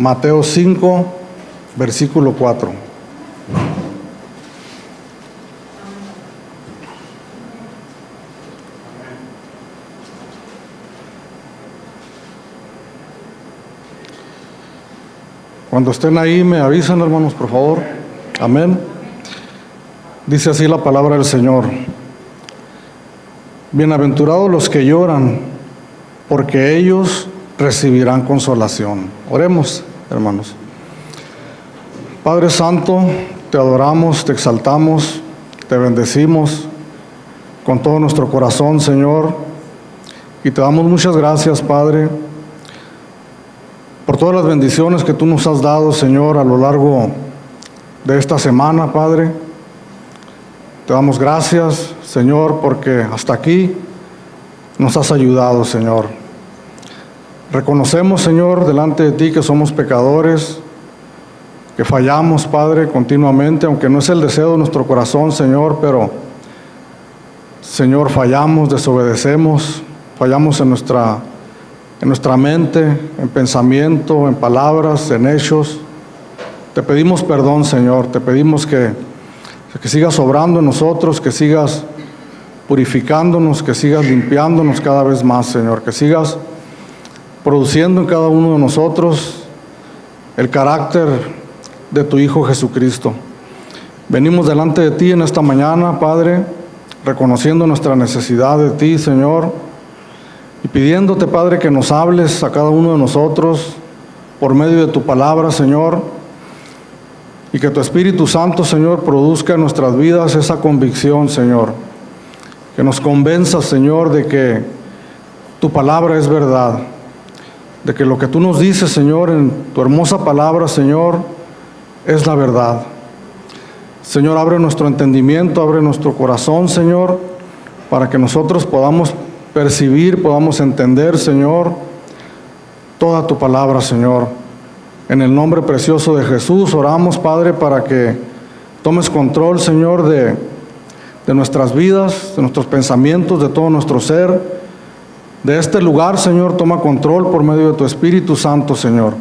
Mateo 5, versículo 4. Cuando estén ahí me avisan, hermanos, por favor. Amén. Dice así la palabra del Señor. Bienaventurados los que lloran, porque ellos recibirán consolación. Oremos, hermanos. Padre Santo, te adoramos, te exaltamos, te bendecimos con todo nuestro corazón, Señor, y te damos muchas gracias, Padre, por todas las bendiciones que tú nos has dado, Señor, a lo largo de esta semana, Padre. Te damos gracias, Señor, porque hasta aquí nos has ayudado, Señor. Reconocemos, Señor, delante de ti que somos pecadores, que fallamos, Padre, continuamente, aunque no es el deseo de nuestro corazón, Señor, pero, Señor, fallamos, desobedecemos, fallamos en nuestra mente, en pensamiento, en palabras, en hechos. Te pedimos perdón, Señor, te pedimos que sigas obrando en nosotros, que sigas purificándonos, que sigas limpiándonos cada vez más, Señor, que sigas produciendo en cada uno de nosotros el carácter de tu Hijo Jesucristo. Venimos delante de ti en esta mañana, Padre, reconociendo nuestra necesidad de ti, Señor, y pidiéndote, Padre, que nos hables a cada uno de nosotros por medio de tu palabra, Señor, y que tu Espíritu Santo, Señor, produzca en nuestras vidas esa convicción, Señor, que nos convenza, Señor, de que tu palabra es verdad, de que lo que tú nos dices, Señor, en tu hermosa palabra, Señor, es la verdad. Señor, abre nuestro entendimiento, abre nuestro corazón, Señor, para que nosotros podamos percibir, podamos entender, Señor, toda tu palabra, Señor. En el nombre precioso de Jesús oramos, Padre, para que tomes control, Señor, de nuestras vidas, de nuestros pensamientos, de todo nuestro ser. De este lugar, Señor, toma control por medio de tu Espíritu Santo, Señor.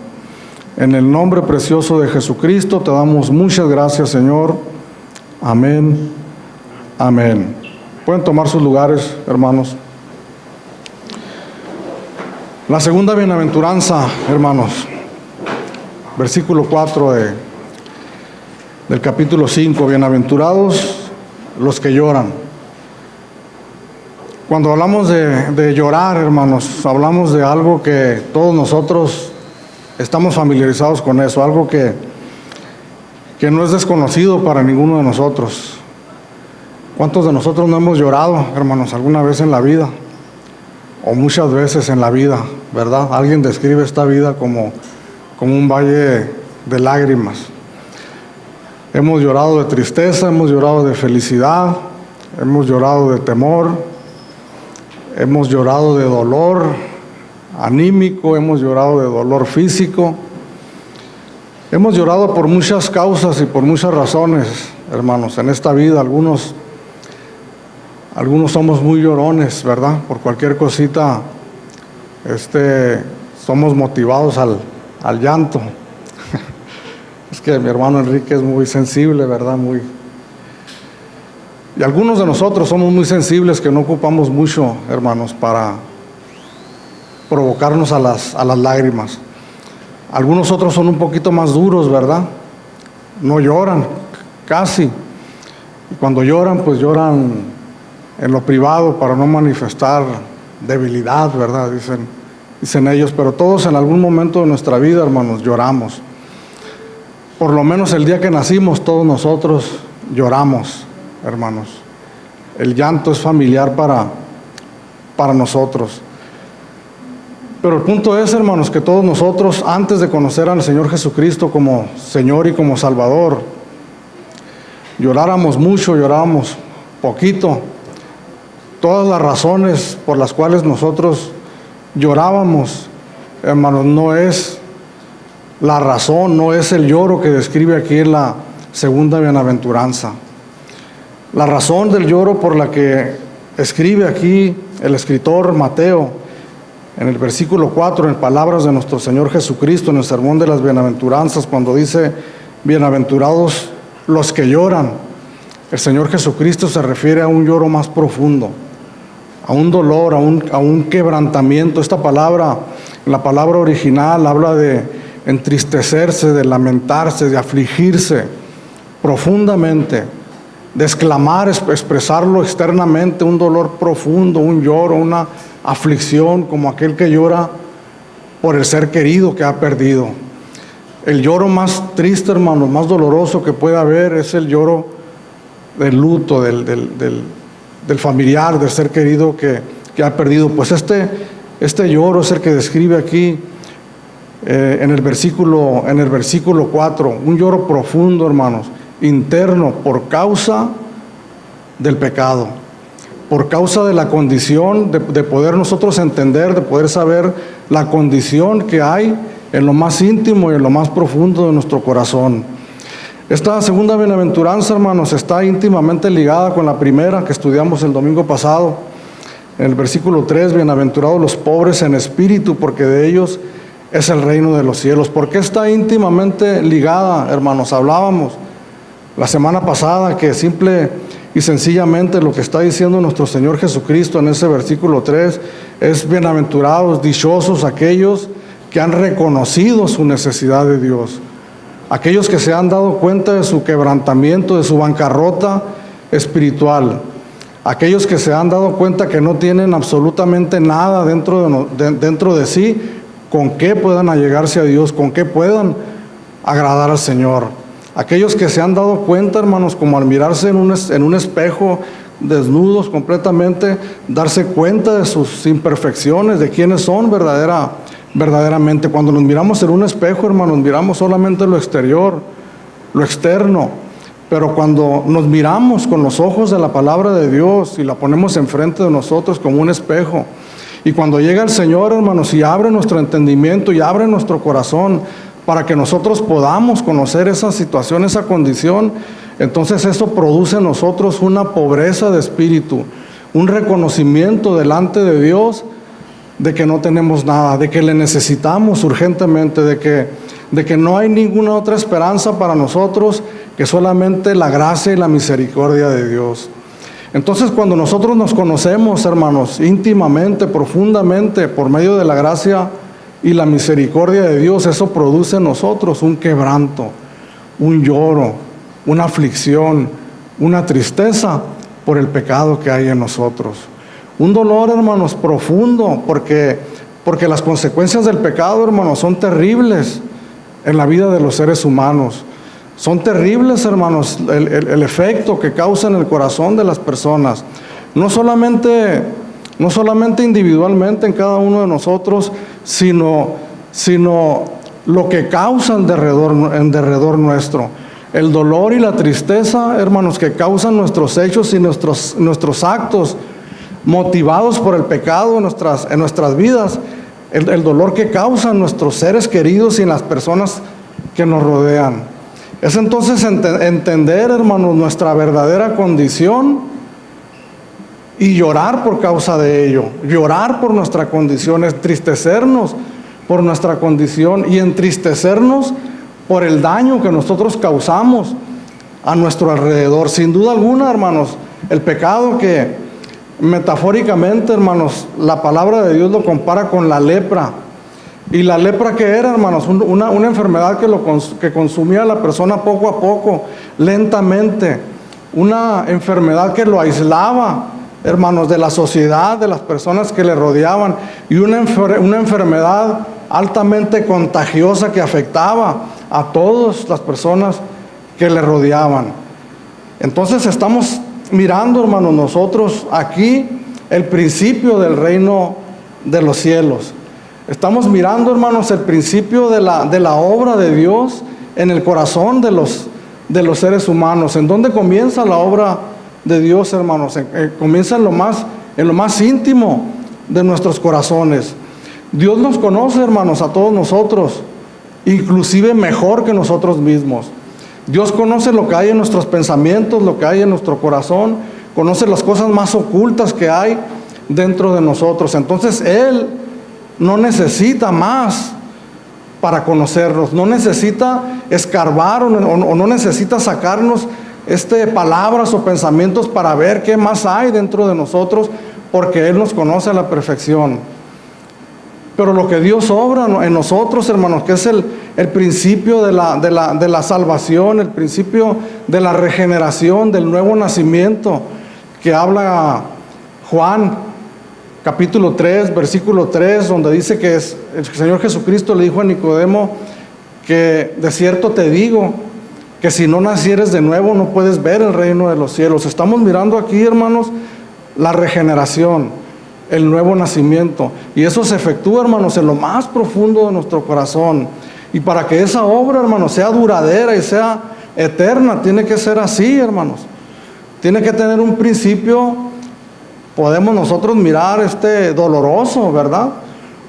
En el nombre precioso de Jesucristo te damos muchas gracias, Señor. Amén. Amén. Pueden tomar sus lugares, hermanos. La segunda bienaventuranza, hermanos. Versículo 4 del capítulo 5. Bienaventurados los que lloran. Cuando hablamos de llorar, hermanos, hablamos de algo que todos nosotros estamos familiarizados con eso, algo que no es desconocido para ninguno de nosotros. ¿Cuántos de nosotros no hemos llorado, hermanos, alguna vez en la vida? O muchas veces en la vida, ¿verdad? Alguien describe esta vida como un valle de lágrimas. Hemos llorado de tristeza, hemos llorado de felicidad, hemos llorado de temor, hemos llorado de dolor anímico, hemos llorado de dolor físico. Hemos llorado por muchas causas y por muchas razones, hermanos, en esta vida. Algunos somos muy llorones, ¿verdad? Por cualquier cosita, somos motivados al llanto. Es que mi hermano Enrique es muy sensible, ¿verdad? Y algunos de nosotros somos muy sensibles, que no ocupamos mucho, hermanos, para provocarnos a las lágrimas. Algunos otros son un poquito más duros, ¿verdad? No lloran, casi. Y cuando lloran, pues lloran en lo privado para no manifestar debilidad, ¿verdad? Dicen ellos, pero todos en algún momento de nuestra vida, hermanos, lloramos. Por lo menos el día que nacimos, todos nosotros lloramos, hermanos. El llanto es familiar para nosotros. Pero el punto es, hermanos, que todos nosotros, antes de conocer al Señor Jesucristo como Señor y como Salvador, lloráramos mucho, llorábamos poquito. Todas las razones por las cuales nosotros llorábamos, hermanos, no es la razón, no es el lloro que describe aquí en la segunda bienaventuranza. La razón del lloro por la que escribe aquí el escritor Mateo en el versículo 4, en palabras de nuestro Señor Jesucristo, en el Sermón de las Bienaventuranzas, cuando dice, bienaventurados los que lloran, el Señor Jesucristo se refiere a un lloro más profundo, a un dolor, a un quebrantamiento. Esta palabra, la palabra original, habla de entristecerse, de lamentarse, de afligirse profundamente, de exclamar, expresarlo externamente, un dolor profundo, un lloro, una aflicción, como aquel que llora por el ser querido que ha perdido. El lloro más triste, hermanos, más doloroso que puede haber es el lloro del luto, del familiar, del ser querido que ha perdido. Pues este lloro es el que describe aquí en el versículo 4, un lloro profundo, hermanos, interno, por causa del pecado, por causa de la condición, de poder nosotros entender, de poder saber la condición que hay en lo más íntimo y en lo más profundo de nuestro corazón. Esta segunda bienaventuranza, hermanos, está íntimamente ligada con la primera que estudiamos el domingo pasado. En el versículo 3, bienaventurados los pobres en espíritu, porque de ellos es el reino de los cielos. ¿Por qué está íntimamente ligada, hermanos? Hablábamos la semana pasada que simple y sencillamente lo que está diciendo nuestro Señor Jesucristo en ese versículo 3 es bienaventurados, dichosos aquellos que han reconocido su necesidad de Dios, aquellos que se han dado cuenta de su quebrantamiento, de su bancarrota espiritual, aquellos que se han dado cuenta que no tienen absolutamente nada dentro de sí con qué puedan allegarse a Dios, con qué puedan agradar al Señor. Aquellos que se han dado cuenta, hermanos, como al mirarse en un espejo, desnudos completamente, darse cuenta de sus imperfecciones, de quiénes son verdaderamente. Cuando nos miramos en un espejo, hermanos, miramos solamente lo exterior, lo externo. Pero cuando nos miramos con los ojos de la palabra de Dios y la ponemos enfrente de nosotros como un espejo, y cuando llega el Señor, hermanos, y abre nuestro entendimiento y abre nuestro corazón para que nosotros podamos conocer esa situación, esa condición, entonces eso produce en nosotros una pobreza de espíritu, un reconocimiento delante de Dios de que no tenemos nada, de que le necesitamos urgentemente, de que no hay ninguna otra esperanza para nosotros que solamente la gracia y la misericordia de Dios. Entonces, cuando nosotros nos conocemos, hermanos, íntimamente, profundamente, por medio de la gracia y la misericordia de Dios, eso produce en nosotros un quebranto, un lloro, una aflicción, una tristeza por el pecado que hay en nosotros. Un dolor, hermanos, profundo, porque las consecuencias del pecado, hermanos, son terribles en la vida de los seres humanos. Son terribles, hermanos, el efecto que causa en el corazón de las personas. No solamente individualmente en cada uno de nosotros, sino lo que causa en derredor nuestro. El dolor y la tristeza, hermanos, que causan nuestros hechos y nuestros actos motivados por el pecado en nuestras vidas. El dolor que causan nuestros seres queridos y las personas que nos rodean. Es entonces entender, hermanos, nuestra verdadera condición y llorar por causa de ello, llorar por nuestra condición, entristecernos por nuestra condición y entristecernos por el daño que nosotros causamos a nuestro alrededor. Sin duda alguna, hermanos, el pecado que metafóricamente, hermanos, la palabra de Dios lo compara con la lepra. ¿Y la lepra qué era, hermanos? Una enfermedad que consumía a la persona poco a poco, lentamente. Una enfermedad que lo aislaba, hermanos, de la sociedad, de las personas que le rodeaban. Y una enfermedad altamente contagiosa que afectaba a todas las personas que le rodeaban. Entonces estamos mirando, hermanos, nosotros aquí el principio del reino de los cielos. Estamos mirando, hermanos, el principio de la obra de Dios en el corazón de los seres humanos. ¿En dónde comienza la obra de Dios, hermanos? Comienza en lo más íntimo de nuestros corazones. Dios nos conoce, hermanos, a todos nosotros, inclusive mejor que nosotros mismos. Dios conoce lo que hay en nuestros pensamientos, lo que hay en nuestro corazón, conoce las cosas más ocultas que hay dentro de nosotros. Entonces Él no necesita más para conocernos, no necesita escarbar o no necesita sacarnos palabras o pensamientos para ver qué más hay dentro de nosotros, porque Él nos conoce a la perfección. Pero lo que Dios obra en nosotros, hermanos, que es el principio de la salvación, el principio de la regeneración, del nuevo nacimiento, que habla Juan, capítulo 3, versículo 3, donde dice que el Señor Jesucristo le dijo a Nicodemo que de cierto te digo, que si no nacieres de nuevo no puedes ver el reino de los cielos. Estamos mirando aquí, hermanos, la regeneración, el nuevo nacimiento, y eso se efectúa, hermanos, en lo más profundo de nuestro corazón. Y para que esa obra, hermanos, sea duradera y sea eterna, tiene que ser así, hermanos. Tiene que tener un principio. Podemos nosotros mirar doloroso, ¿verdad?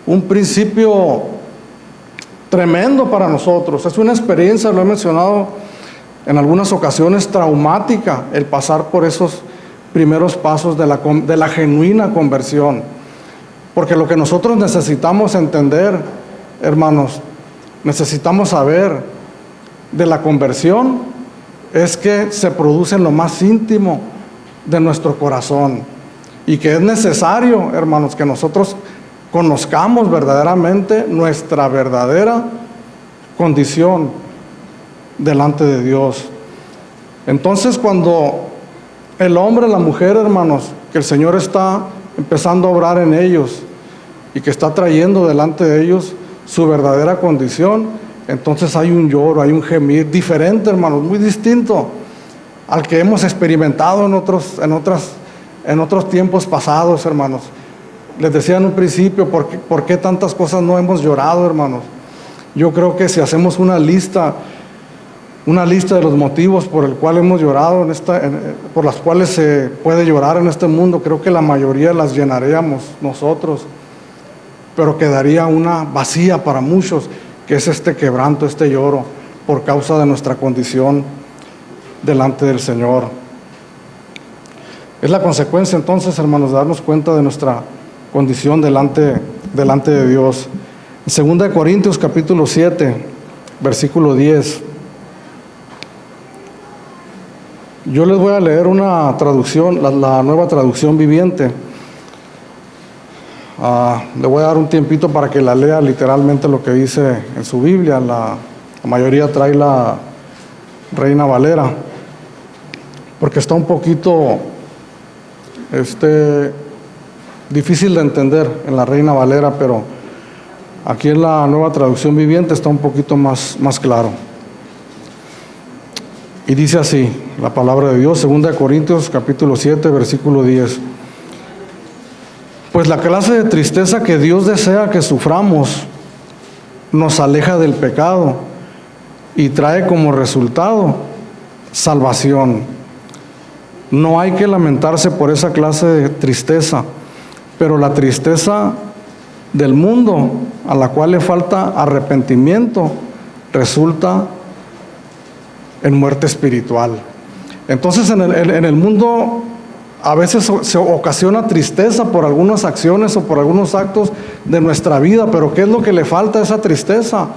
Un principio tremendo para nosotros. Es una experiencia, lo he mencionado en algunas ocasiones, traumática, el pasar por esos primeros pasos de la genuina conversión. Porque lo que nosotros necesitamos entender, hermanos, necesitamos saber de la conversión, es que se produce en lo más íntimo de nuestro corazón, y que es necesario, hermanos, que nosotros conozcamos verdaderamente nuestra verdadera condición delante de Dios. Entonces, cuando el hombre, la mujer, hermanos, que el Señor está empezando a obrar en ellos y que está trayendo delante de ellos su verdadera condición, entonces hay un lloro, hay un gemir diferente, hermanos, muy distinto al que hemos experimentado en otros tiempos pasados, hermanos. Les decía en un principio, ¿por qué tantas cosas no hemos llorado, hermanos? Yo creo que si hacemos una lista de los motivos por el cual hemos llorado, por las cuales se puede llorar en este mundo, creo que la mayoría las llenaríamos nosotros, pero quedaría una vacía para muchos, que es este quebranto, este lloro, por causa de nuestra condición delante del Señor. Es la consecuencia entonces, hermanos, de darnos cuenta de nuestra condición delante de Dios. En 2 Corintios capítulo 7, versículo 10. Yo les voy a leer una traducción, la Nueva Traducción Viviente. Le voy a dar un tiempito para que la lea literalmente lo que dice en su Biblia. La mayoría trae la Reina Valera, porque está un poquito difícil de entender en la Reina Valera, pero aquí en la Nueva Traducción Viviente está un poquito más claro. Y dice así la palabra de Dios, 2 Corintios capítulo 7, versículo 10. Pues la clase de tristeza que Dios desea que suframos nos aleja del pecado y trae como resultado salvación. No hay que lamentarse por esa clase de tristeza, pero la tristeza del mundo, a la cual le falta arrepentimiento, resulta en muerte espiritual. Entonces en el mundo a veces se ocasiona tristeza por algunas acciones o por algunos actos de nuestra vida, pero ¿qué es lo que le falta a esa tristeza?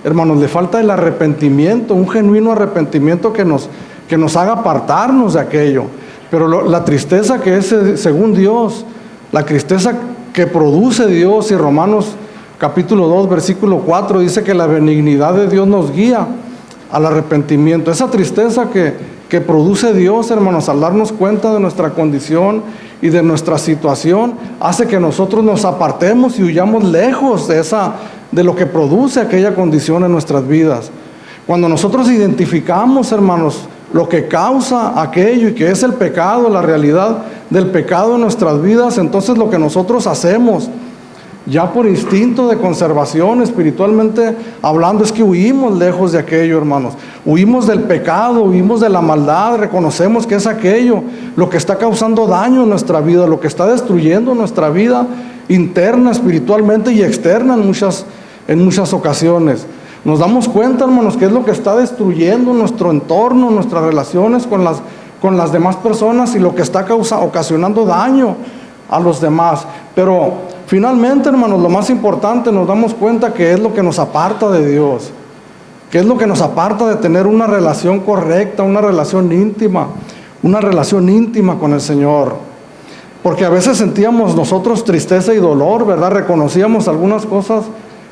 Hermanos, le falta el arrepentimiento, un genuino arrepentimiento que nos haga apartarnos de aquello. Pero la tristeza que es según Dios, la tristeza que produce Dios, y Romanos capítulo 2, versículo 4 dice que la benignidad de Dios nos guía al arrepentimiento. Esa tristeza que produce Dios, hermanos, al darnos cuenta de nuestra condición y de nuestra situación, hace que nosotros nos apartemos y huyamos lejos de lo que produce aquella condición en nuestras vidas. Cuando nosotros identificamos, hermanos, lo que causa aquello y que es el pecado, la realidad del pecado en nuestras vidas, entonces lo que nosotros hacemos, ya por instinto de conservación, espiritualmente hablando, es que huimos lejos de aquello, hermanos. Huimos del pecado, huimos de la maldad, reconocemos que es aquello lo que está causando daño en nuestra vida, lo que está destruyendo nuestra vida interna, espiritualmente y externa en muchas ocasiones. Nos damos cuenta, hermanos, que es lo que está destruyendo nuestro entorno, nuestras relaciones con las demás personas, y lo que está ocasionando daño a los demás. Pero finalmente, hermanos, lo más importante, nos damos cuenta que es lo que nos aparta de Dios, que es lo que nos aparta de tener una relación correcta, una relación íntima con el Señor. Porque a veces sentíamos nosotros tristeza y dolor, ¿verdad? Reconocíamos algunas cosas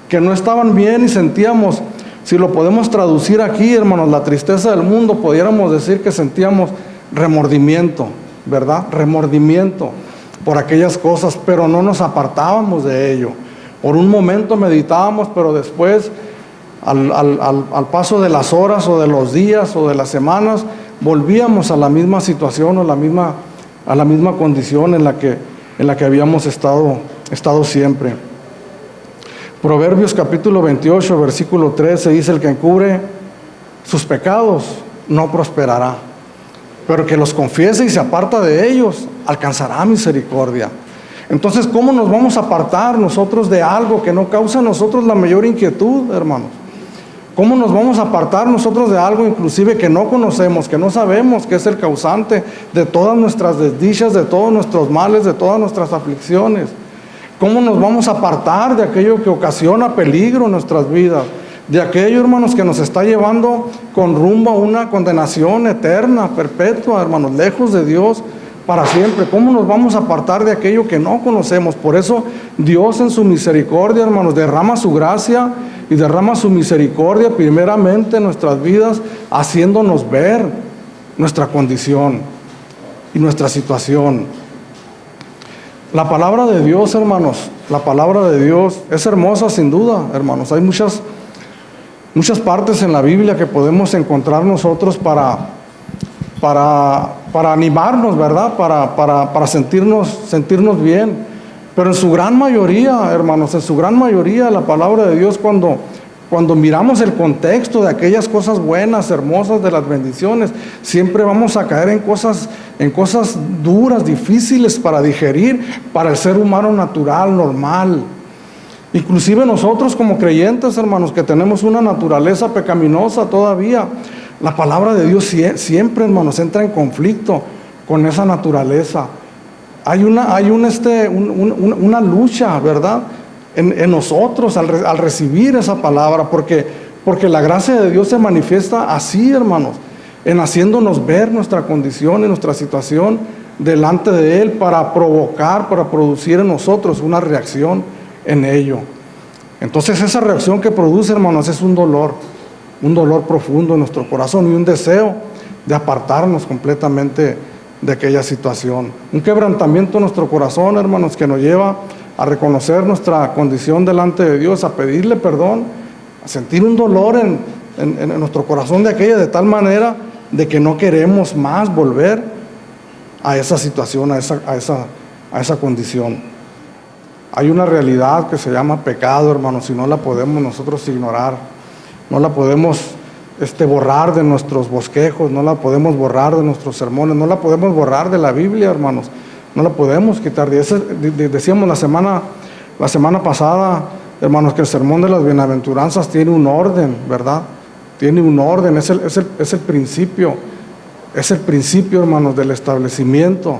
que no estaban bien y sentíamos, si lo podemos traducir aquí, hermanos, la tristeza del mundo, pudiéramos decir que sentíamos remordimiento, ¿verdad? Remordimiento por aquellas cosas, pero no nos apartábamos de ello. Por un momento meditábamos, pero después, al paso de las horas o de los días o de las semanas, volvíamos a la misma situación o a la misma condición en la que habíamos estado siempre. Proverbios capítulo 28, versículo 13 dice: el que encubre sus pecados no prosperará, pero que los confiese y se aparta de ellos alcanzará misericordia. Entonces, ¿cómo nos vamos a apartar nosotros de algo que no causa a nosotros la mayor inquietud, hermanos? ¿Cómo nos vamos a apartar nosotros de algo inclusive que no conocemos, que no sabemos que es el causante de todas nuestras desdichas, de todos nuestros males, de todas nuestras aflicciones? ¿Cómo nos vamos a apartar de aquello que ocasiona peligro en nuestras vidas? De aquello, hermanos, que nos está llevando con rumbo a una condenación eterna, perpetua, hermanos, lejos de Dios para siempre. ¿Cómo nos vamos a apartar de aquello que no conocemos? Por eso Dios en su misericordia, hermanos, derrama su gracia y derrama su misericordia primeramente en nuestras vidas, haciéndonos ver nuestra condición y nuestra situación. La palabra de Dios, hermanos, la palabra de Dios es hermosa sin duda, hermanos. Hay muchas partes en la Biblia que podemos encontrar nosotros para animarnos, ¿verdad? Para sentirnos bien. Pero en su gran mayoría, hermanos, en su gran mayoría, la palabra de Dios, cuando miramos el contexto de aquellas cosas buenas, hermosas, de las bendiciones, siempre vamos a caer en cosas duras, difíciles para digerir para el ser humano natural, normal. Inclusive nosotros como creyentes, hermanos, que tenemos una naturaleza pecaminosa todavía, la palabra de Dios siempre, hermanos, entra en conflicto con esa naturaleza. Hay una lucha, ¿verdad?, en nosotros al recibir esa palabra, porque la gracia de Dios se manifiesta así, hermanos, en haciéndonos ver nuestra condición y nuestra situación delante de Él para producir en nosotros una reacción en ello. Entonces esa reacción que produce, hermanos, es un dolor profundo en nuestro corazón y un deseo de apartarnos completamente de aquella situación. Un quebrantamiento en nuestro corazón, hermanos, que nos lleva a reconocer nuestra condición delante de Dios, a pedirle perdón, a sentir un dolor en nuestro corazón de tal manera de que no queremos más volver a esa situación, a esa condición. Hay una realidad que se llama pecado, hermanos, y no la podemos nosotros ignorar, no la podemos borrar de nuestros bosquejos, no la podemos borrar de nuestros sermones, no la podemos borrar de la Biblia, hermanos, no la podemos quitar. Decíamos la semana pasada, hermanos, que el sermón de las bienaventuranzas tiene un orden, ¿verdad? Tiene un orden, es el principio, hermanos, del establecimiento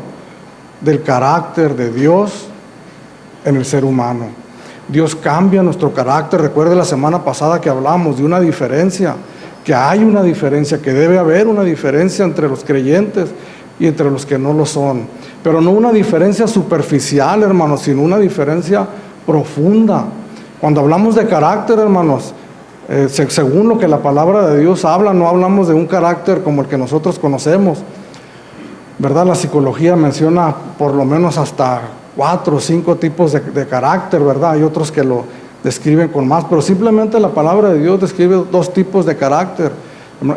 del carácter de Dios en el ser humano. Dios cambia nuestro carácter. Recuerde la semana pasada que hablamos de una diferencia, que hay una diferencia, que debe haber una diferencia entre los creyentes y entre los que no lo son. Pero no una diferencia superficial, hermanos, sino una diferencia profunda. Cuando hablamos de carácter, hermanos, según lo que la palabra de Dios habla, no hablamos de un carácter como el que nosotros conocemos, ¿verdad? La psicología menciona por lo menos hasta 4 o 5 tipos de carácter, ¿verdad? Hay otros que lo describen con más, pero simplemente la palabra de Dios describe 2 tipos de carácter: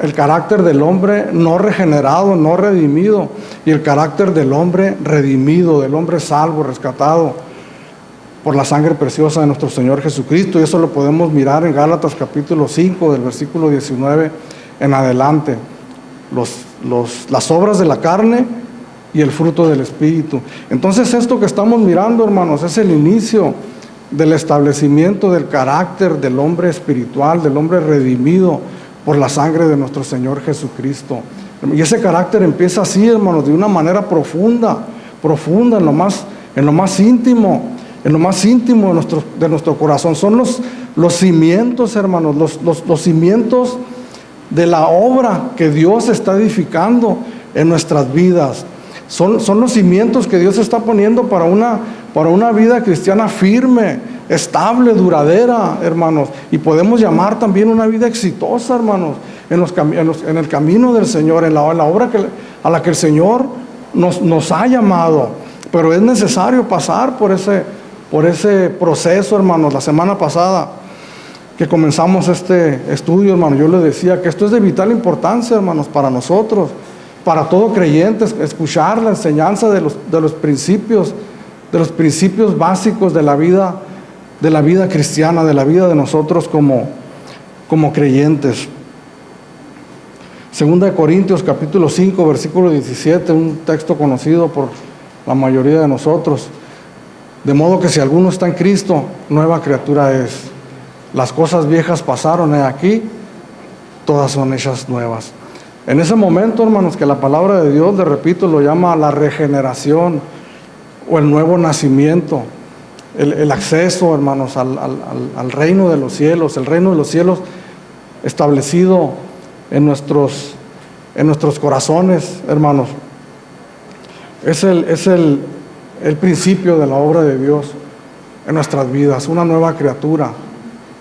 el carácter del hombre no regenerado, no redimido, y el carácter del hombre redimido, del hombre salvo, rescatado por la sangre preciosa de nuestro Señor Jesucristo. Y eso lo podemos mirar en Gálatas capítulo 5, del versículo 19 en adelante. Las obras de la carne y el fruto del Espíritu. Entonces esto que estamos mirando, hermanos, es el inicio del establecimiento del carácter del hombre espiritual, del hombre redimido por la sangre de nuestro Señor Jesucristo. Y ese carácter empieza así, hermanos, de una manera profunda, en lo más íntimo, en lo más íntimo de nuestro corazón. Son los cimientos, hermanos, los cimientos de la obra que Dios está edificando en nuestras vidas. Son los cimientos que Dios está poniendo para una vida cristiana firme, estable, duradera, hermanos. Y podemos llamar también una vida exitosa, hermanos, en el camino del Señor, en la obra a la que el Señor nos ha llamado. Pero es necesario pasar por ese proceso, hermanos. La semana pasada que comenzamos este estudio, hermano, yo les decía que esto es de vital importancia, hermanos, para nosotros, para todo creyente, escuchar la enseñanza de los principios básicos de la vida cristiana, de la vida de nosotros como creyentes. Segunda de Corintios, capítulo 5, versículo 17, un texto conocido por la mayoría de nosotros. De modo que si alguno está en Cristo, nueva criatura es. Las cosas viejas pasaron, aquí todas son hechas nuevas. En ese momento, hermanos, que la palabra de Dios, le repito, lo llama la regeneración o el nuevo nacimiento, el acceso, hermanos, al reino de los cielos, el reino de los cielos establecido en nuestros corazones, hermanos. Es el principio de la obra de Dios en nuestras vidas, una nueva criatura,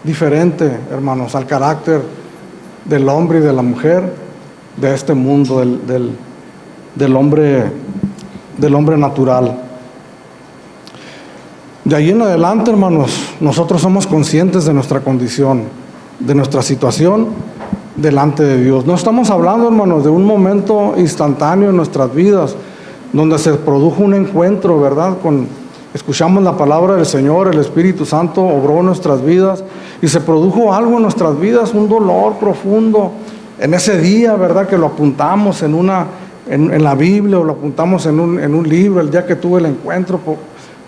diferente, hermanos, al carácter del hombre y de la mujer de este mundo, del hombre natural. De ahí en adelante, hermanos, nosotros somos conscientes de nuestra condición, de nuestra situación delante de Dios. No estamos hablando, hermanos, de un momento instantáneo en nuestras vidas, donde se produjo un encuentro, ¿verdad? Escuchamos la palabra del Señor, el Espíritu Santo obró en nuestras vidas y se produjo algo en nuestras vidas, un dolor profundo en ese día, ¿verdad? Que lo apuntamos en la Biblia, o lo apuntamos en un libro. El día que tuve el encuentro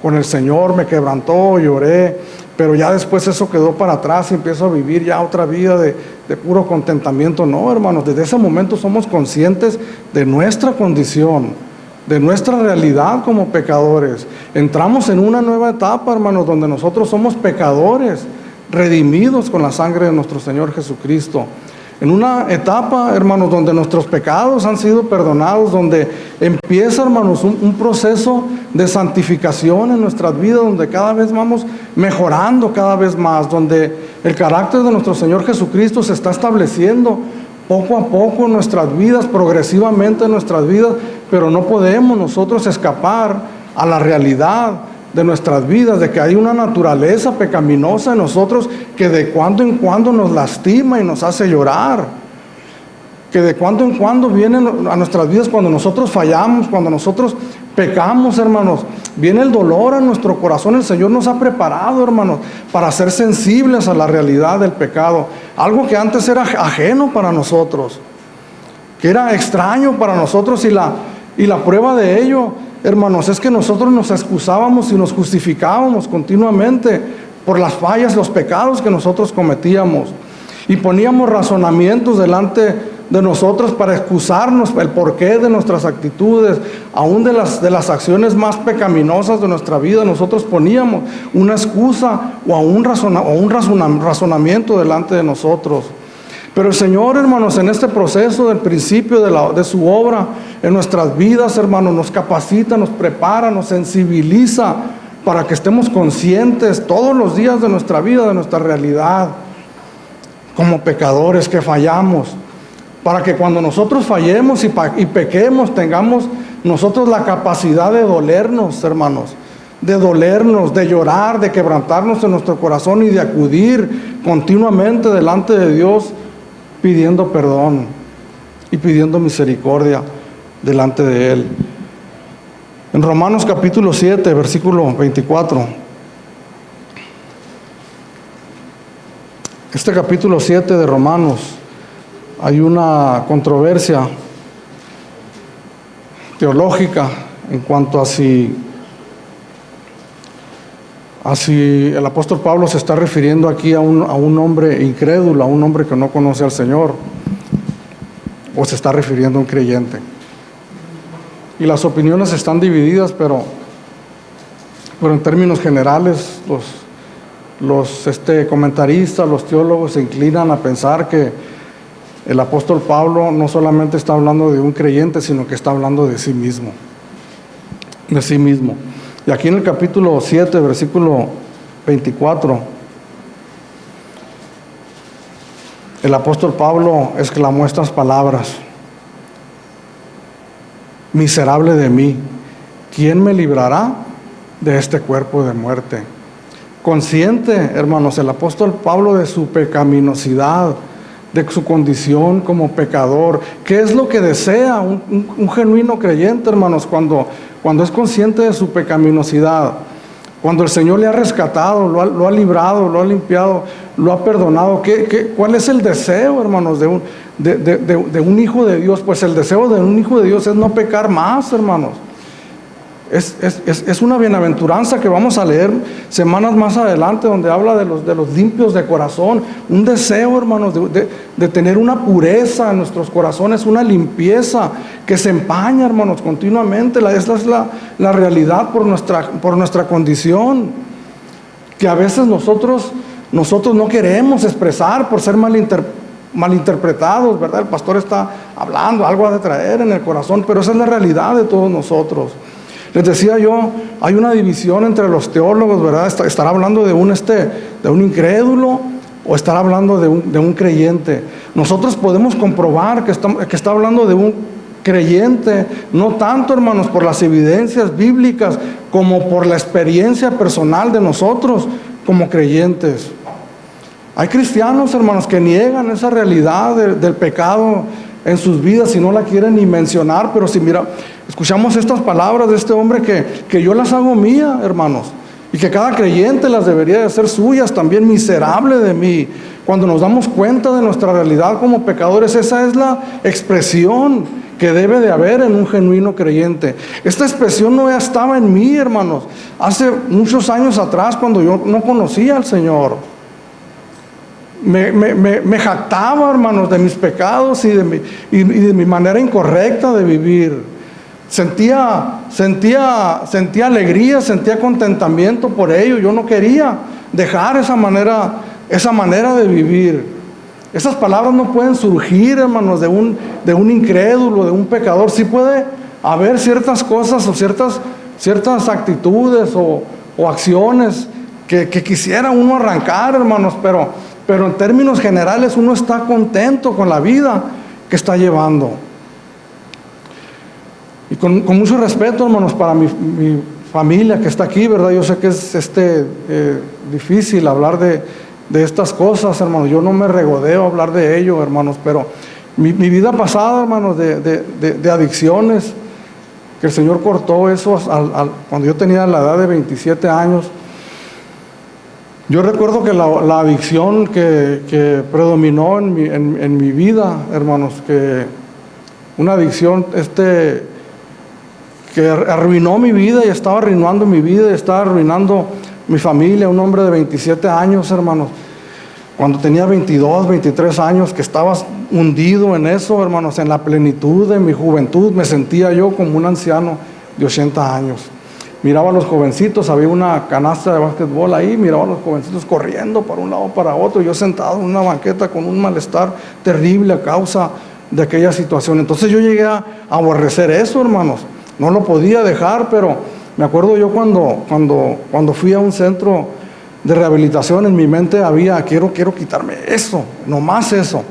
con el Señor, me quebrantó, lloré, pero ya después eso quedó para atrás y empiezo a vivir ya otra vida de puro contentamiento. No, hermanos, desde ese momento somos conscientes de nuestra condición, de nuestra realidad como pecadores. Entramos en una nueva etapa, hermanos, donde nosotros somos pecadores, redimidos con la sangre de nuestro Señor Jesucristo. En una etapa, hermanos, donde nuestros pecados han sido perdonados, donde empieza, hermanos, un proceso de santificación en nuestras vidas, donde cada vez vamos mejorando cada vez más, donde el carácter de nuestro Señor Jesucristo se está estableciendo poco a poco en nuestras vidas, progresivamente en nuestras vidas, pero no podemos nosotros escapar a la realidad de nuestras vidas, de que hay una naturaleza pecaminosa en nosotros que de cuando en cuando nos lastima y nos hace llorar, que de cuando en cuando viene a nuestras vidas cuando nosotros fallamos, cuando nosotros pecamos, hermanos, viene el dolor a nuestro corazón. El Señor nos ha preparado, hermanos, para ser sensibles a la realidad del pecado, algo que antes era ajeno para nosotros, que era extraño para nosotros, y la prueba de ello, hermanos, es que nosotros nos excusábamos y nos justificábamos continuamente por las fallas, los pecados que nosotros cometíamos, y poníamos razonamientos delante de nosotros para excusarnos el porqué de nuestras actitudes, aún de las acciones más pecaminosas de nuestra vida. Nosotros poníamos una excusa o un razonamiento delante de nosotros. Pero el Señor, hermanos, en este proceso del principio de su obra en nuestras vidas, hermanos, nos capacita, nos prepara, nos sensibiliza para que estemos conscientes todos los días de nuestra vida, de nuestra realidad como pecadores que fallamos, para que cuando nosotros fallemos y pequemos, tengamos nosotros la capacidad de dolernos, hermanos, de llorar, de quebrantarnos en nuestro corazón y de acudir continuamente delante de Dios pidiendo perdón y pidiendo misericordia delante de Él. En Romanos capítulo 7, versículo 24. Este capítulo 7 de Romanos, hay una controversia teológica en cuanto a si el apóstol Pablo se está refiriendo aquí a un hombre incrédulo, a un hombre que no conoce al Señor, o se está refiriendo a un creyente. Y las opiniones están divididas, pero Pero en términos generales, los comentaristas, los teólogos se inclinan a pensar que el apóstol Pablo no solamente está hablando de un creyente, sino que está hablando de sí mismo. De sí mismo. Y aquí en el capítulo 7, versículo 24, el apóstol Pablo exclamó estas palabras: miserable de mí, ¿quién me librará de este cuerpo de muerte? Consciente, hermanos, el apóstol Pablo de su pecaminosidad, de su condición como pecador. ¿Qué es lo que desea un genuino creyente, hermanos, cuando es consciente de su pecaminosidad? Cuando el Señor le ha rescatado, lo ha librado, lo ha limpiado, lo ha perdonado. ¿Cuál es el deseo, hermanos, de un hijo de Dios? Pues el deseo de un hijo de Dios es no pecar más, hermanos. Es una bienaventuranza que vamos a leer semanas más adelante, donde habla de los limpios de corazón. Un deseo, hermanos, de tener una pureza en nuestros corazones, una limpieza que se empaña, hermanos, continuamente. Esa es la realidad por nuestra condición, que a veces nosotros no queremos expresar por ser malinterpretados, ¿verdad? El pastor está hablando, algo ha de traer en el corazón, pero esa es la realidad de todos nosotros. Les decía yo, hay una división entre los teólogos, ¿verdad? ¿Estar hablando de un incrédulo o estar hablando de un creyente? Nosotros podemos comprobar que está hablando de un creyente, no tanto, hermanos, por las evidencias bíblicas, como por la experiencia personal de nosotros como creyentes. Hay cristianos, hermanos, que niegan esa realidad del pecado en sus vidas y no la quieren ni mencionar, pero si escuchamos estas palabras de este hombre que yo las hago mía, hermanos, y que cada creyente las debería de hacer suyas también. Miserable de mí. Cuando nos damos cuenta de nuestra realidad como pecadores, esa es la expresión que debe de haber en un genuino creyente. Esta expresión no estaba en mí, hermanos, hace muchos años atrás, cuando yo no conocía al Señor. Me jactaba, hermanos, de mis pecados y de mi manera incorrecta de vivir. Sentía alegría, sentía contentamiento por ello. Yo no quería dejar esa manera de vivir. Esas palabras no pueden surgir, hermanos, de un incrédulo, de un pecador. Sí puede haber ciertas cosas o ciertas actitudes o acciones que quisiera uno arrancar, hermanos, pero en términos generales uno está contento con la vida que está llevando. Y con mucho respeto, hermanos, para mi familia que está aquí, ¿verdad? Yo sé que es difícil hablar de estas cosas, hermanos. Yo no me regodeo a hablar de ello, hermanos, pero mi vida pasada, hermanos, de adicciones, que el Señor cortó eso cuando yo tenía la edad de 27 años. Yo recuerdo que la adicción que predominó en mi vida, hermanos, que una adicción que arruinó mi vida y estaba arruinando mi vida y estaba arruinando mi familia. Un hombre de 27 años, hermanos, cuando tenía 22, 23 años, que estaba hundido en eso, hermanos, en la plenitud de mi juventud. Me sentía yo como un anciano de 80 años. Miraba a los jovencitos, había una canasta de básquetbol ahí, miraba a los jovencitos corriendo para un lado para otro, yo sentado en una banqueta con un malestar terrible a causa de aquella situación. Entonces yo llegué a aborrecer eso, hermanos. No lo podía dejar, pero me acuerdo yo cuando fui a un centro de rehabilitación, en mi mente había, quiero quitarme eso, nomás eso.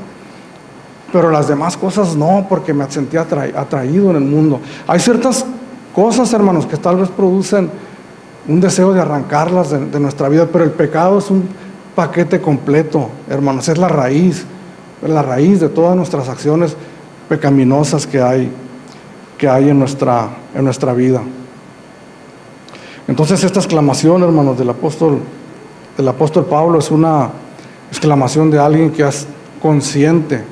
Pero las demás cosas no, porque me sentía atraído en el mundo. Hay ciertas cosas, hermanos, que tal vez producen un deseo de arrancarlas de nuestra vida, pero el pecado es un paquete completo, hermanos. Es la raíz de todas nuestras acciones pecaminosas que hay en nuestra vida. Entonces esta exclamación, hermanos, del apóstol Pablo es una exclamación de alguien que es consciente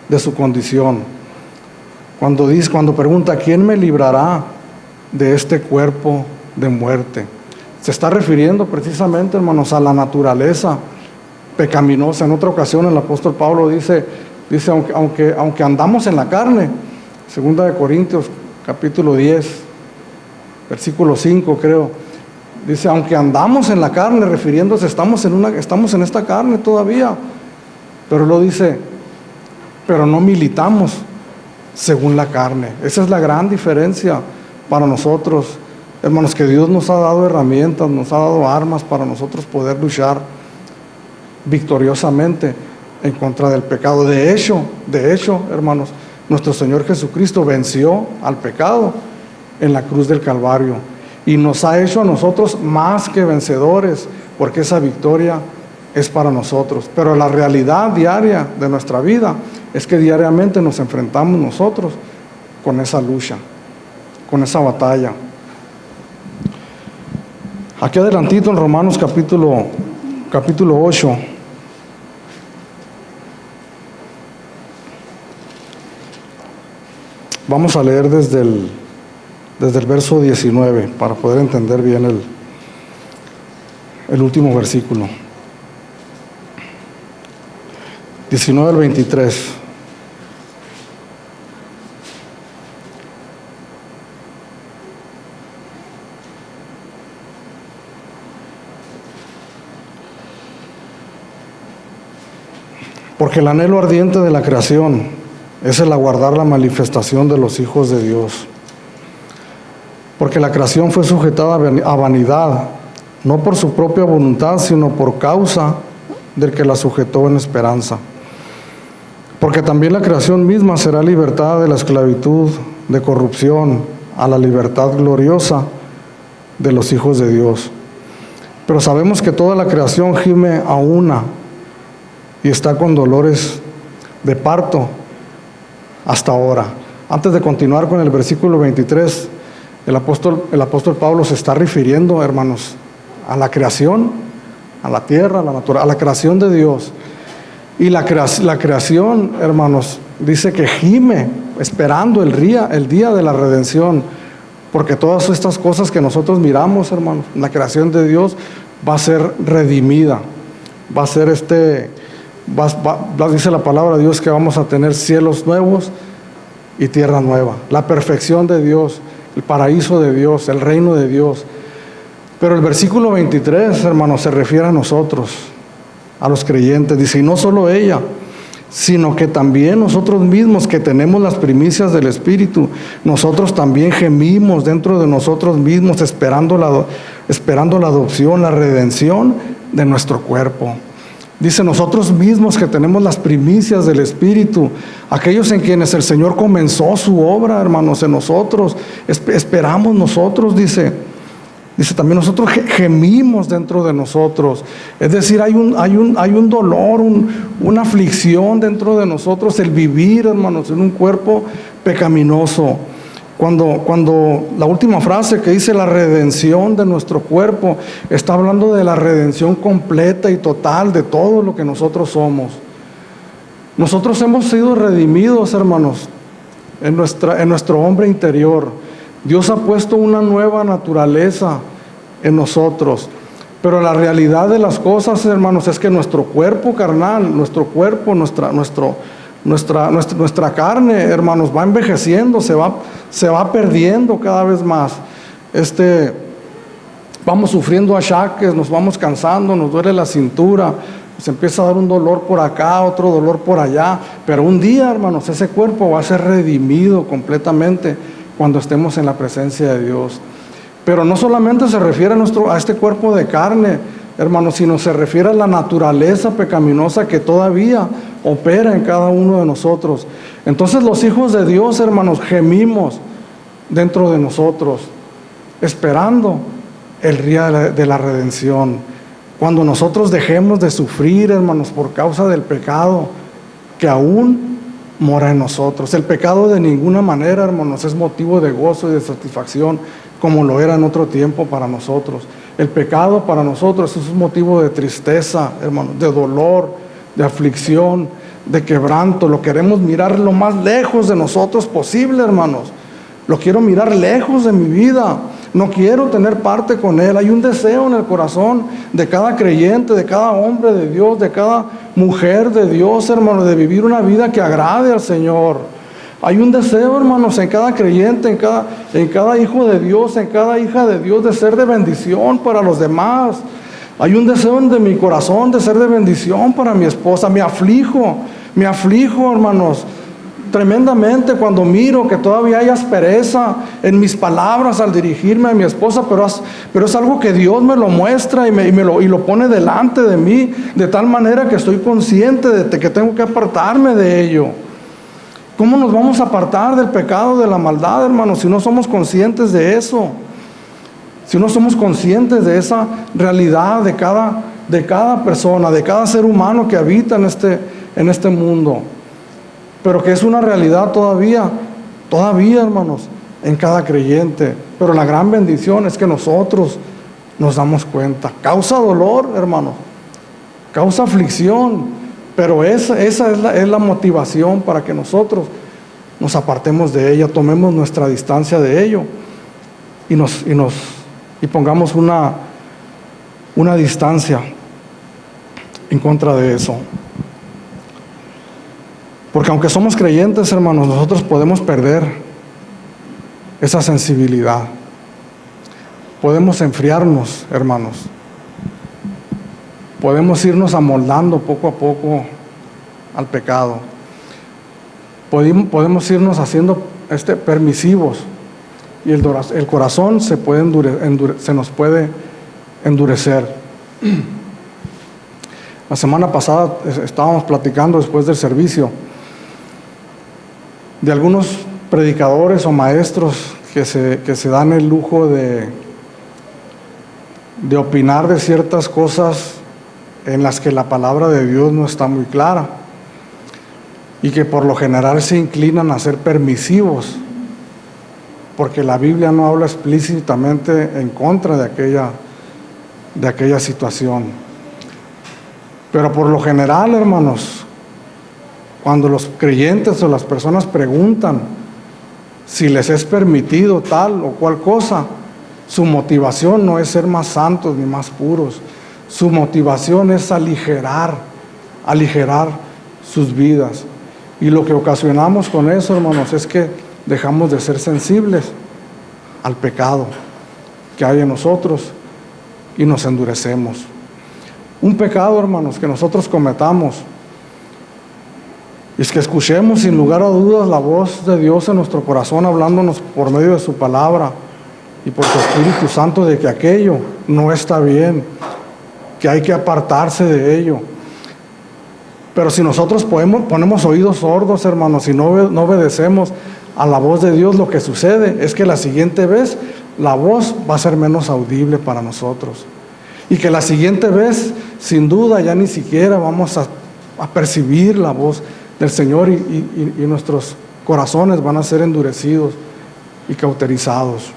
de su condición. Cuando pregunta, ¿quién me librará de este cuerpo de muerte? Se está refiriendo precisamente, hermanos, a la naturaleza pecaminosa. En otra ocasión el apóstol Pablo dice, aunque andamos en la carne, 2 de Corintios capítulo 10, versículo 5 creo, dice, aunque andamos en la carne, refiriéndose, estamos en esta carne todavía, pero lo dice, pero no militamos según la carne. Esa es la gran diferencia para nosotros, hermanos, que Dios nos ha dado herramientas, nos ha dado armas para nosotros poder luchar victoriosamente en contra del pecado. De hecho, hermanos, nuestro Señor Jesucristo venció al pecado en la cruz del Calvario y nos ha hecho a nosotros más que vencedores, porque esa victoria es para nosotros. Pero la realidad diaria de nuestra vida es que diariamente nos enfrentamos nosotros con esa lucha, con esa batalla. Aquí adelantito en Romanos capítulo 8, vamos a leer desde el verso 19 para poder entender bien el último versículo. 19 al 23. Porque el anhelo ardiente de la creación es el aguardar la manifestación de los hijos de Dios. Porque la creación fue sujetada a vanidad, no por su propia voluntad, sino por causa del que la sujetó en esperanza. Porque también la creación misma será libertada de la esclavitud de corrupción a la libertad gloriosa de los hijos de Dios. Pero sabemos que toda la creación gime a una y está con dolores de parto hasta ahora. Antes de continuar con el versículo 23, el apóstol Pablo se está refiriendo, hermanos, a la creación, a la tierra, a la naturaleza, a la creación de Dios. Y la creación, hermanos, dice que gime esperando el día de la redención, porque todas estas cosas que nosotros miramos, hermanos, la creación de Dios va a ser redimida, va a ser dice la palabra de Dios que vamos a tener cielos nuevos y tierra nueva, la perfección de Dios, el paraíso de Dios, el reino de Dios. Pero el versículo 23, hermanos, se refiere a nosotros, a los creyentes. Dice, y no solo ella, sino que también nosotros mismos que tenemos las primicias del Espíritu, nosotros también gemimos dentro de nosotros mismos esperando la adopción, la redención de nuestro cuerpo. Dice, nosotros mismos que tenemos las primicias del Espíritu, aquellos en quienes el Señor comenzó su obra, hermanos, en nosotros, esperamos nosotros, dice también nosotros gemimos dentro de nosotros. Es decir, hay un dolor, una aflicción dentro de nosotros, el vivir, hermanos, en un cuerpo pecaminoso. Cuando la última frase que dice la redención de nuestro cuerpo, está hablando de la redención completa y total de todo lo que nosotros somos. Nosotros hemos sido redimidos, hermanos, en nuestro hombre interior. Dios ha puesto una nueva naturaleza en nosotros. Pero la realidad de las cosas, hermanos, es que nuestro cuerpo carnal, nuestro cuerpo, nuestra carne, hermanos, va envejeciendo, se va perdiendo cada vez más. Vamos sufriendo achaques, nos vamos cansando, nos duele la cintura, nos empieza a dar un dolor por acá, otro dolor por allá. Pero un día, hermanos, ese cuerpo va a ser redimido completamente cuando estemos en la presencia de Dios. Pero no solamente se refiere a este cuerpo de carne, hermanos, sino se refiere a la naturaleza pecaminosa que todavía opera en cada uno de nosotros. Entonces los hijos de Dios, hermanos, gemimos dentro de nosotros, esperando el día de la redención. Cuando nosotros dejemos de sufrir, hermanos, por causa del pecado que aún mora en nosotros. El pecado de ninguna manera, hermanos, es motivo de gozo y de satisfacción como lo era en otro tiempo para nosotros. El pecado para nosotros es un motivo de tristeza, hermanos, de dolor, de aflicción, de quebranto. Lo queremos mirar lo más lejos de nosotros posible, hermanos. Lo quiero mirar lejos de mi vida. No quiero tener parte con él. Hay un deseo en el corazón de cada creyente, de cada hombre de Dios, de cada mujer de Dios, hermano, de vivir una vida que agrade al Señor. Hay un deseo, hermanos, en cada creyente, en cada hijo de Dios, en cada hija de Dios, de ser de bendición para los demás. Hay un deseo de mi corazón de ser de bendición para mi esposa. Me aflijo, hermanos, tremendamente cuando miro que todavía hay aspereza en mis palabras al dirigirme a mi esposa, pero es algo que Dios me lo muestra y lo pone delante de mí, de tal manera que estoy consciente de que tengo que apartarme de ello. ¿Cómo nos vamos a apartar del pecado, de la maldad, hermanos, si no somos conscientes de eso? Si no somos conscientes de esa realidad de cada persona, de cada ser humano que habita en este mundo. Pero que es una realidad todavía, hermanos, en cada creyente. Pero la gran bendición es que nosotros nos damos cuenta. Causa dolor, hermanos, causa aflicción, pero esa es la motivación para que nosotros nos apartemos de ella, tomemos nuestra distancia de ello y pongamos una distancia en contra de eso. Porque aunque somos creyentes, hermanos, nosotros podemos perder esa sensibilidad. Podemos enfriarnos, hermanos. Podemos irnos amoldando poco a poco al pecado. Podemos irnos haciendo permisivos. Y el corazón se nos puede endurecer. La semana pasada estábamos platicando después del servicio de algunos predicadores o maestros que se dan el lujo de opinar de ciertas cosas en las que la palabra de Dios no está muy clara y que por lo general se inclinan a ser permisivos porque la Biblia no habla explícitamente en contra de aquella situación. Pero por lo general, hermanos, cuando los creyentes o las personas preguntan si les es permitido tal o cual cosa, su motivación no es ser más santos ni más puros. Su motivación es aligerar sus vidas. Y lo que ocasionamos con eso, hermanos, es que dejamos de ser sensibles al pecado que hay en nosotros y nos endurecemos. Un pecado, hermanos, que nosotros cometamos es que escuchemos sin lugar a dudas la voz de Dios en nuestro corazón hablándonos por medio de su palabra y por su Espíritu Santo de que aquello no está bien, que hay que apartarse de ello. Pero si nosotros ponemos oídos sordos, hermanos, y no obedecemos a la voz de Dios, lo que sucede es que la siguiente vez la voz va a ser menos audible para nosotros. Y que la siguiente vez, sin duda, ya ni siquiera vamos a percibir la voz del Señor y nuestros corazones van a ser endurecidos y cauterizados.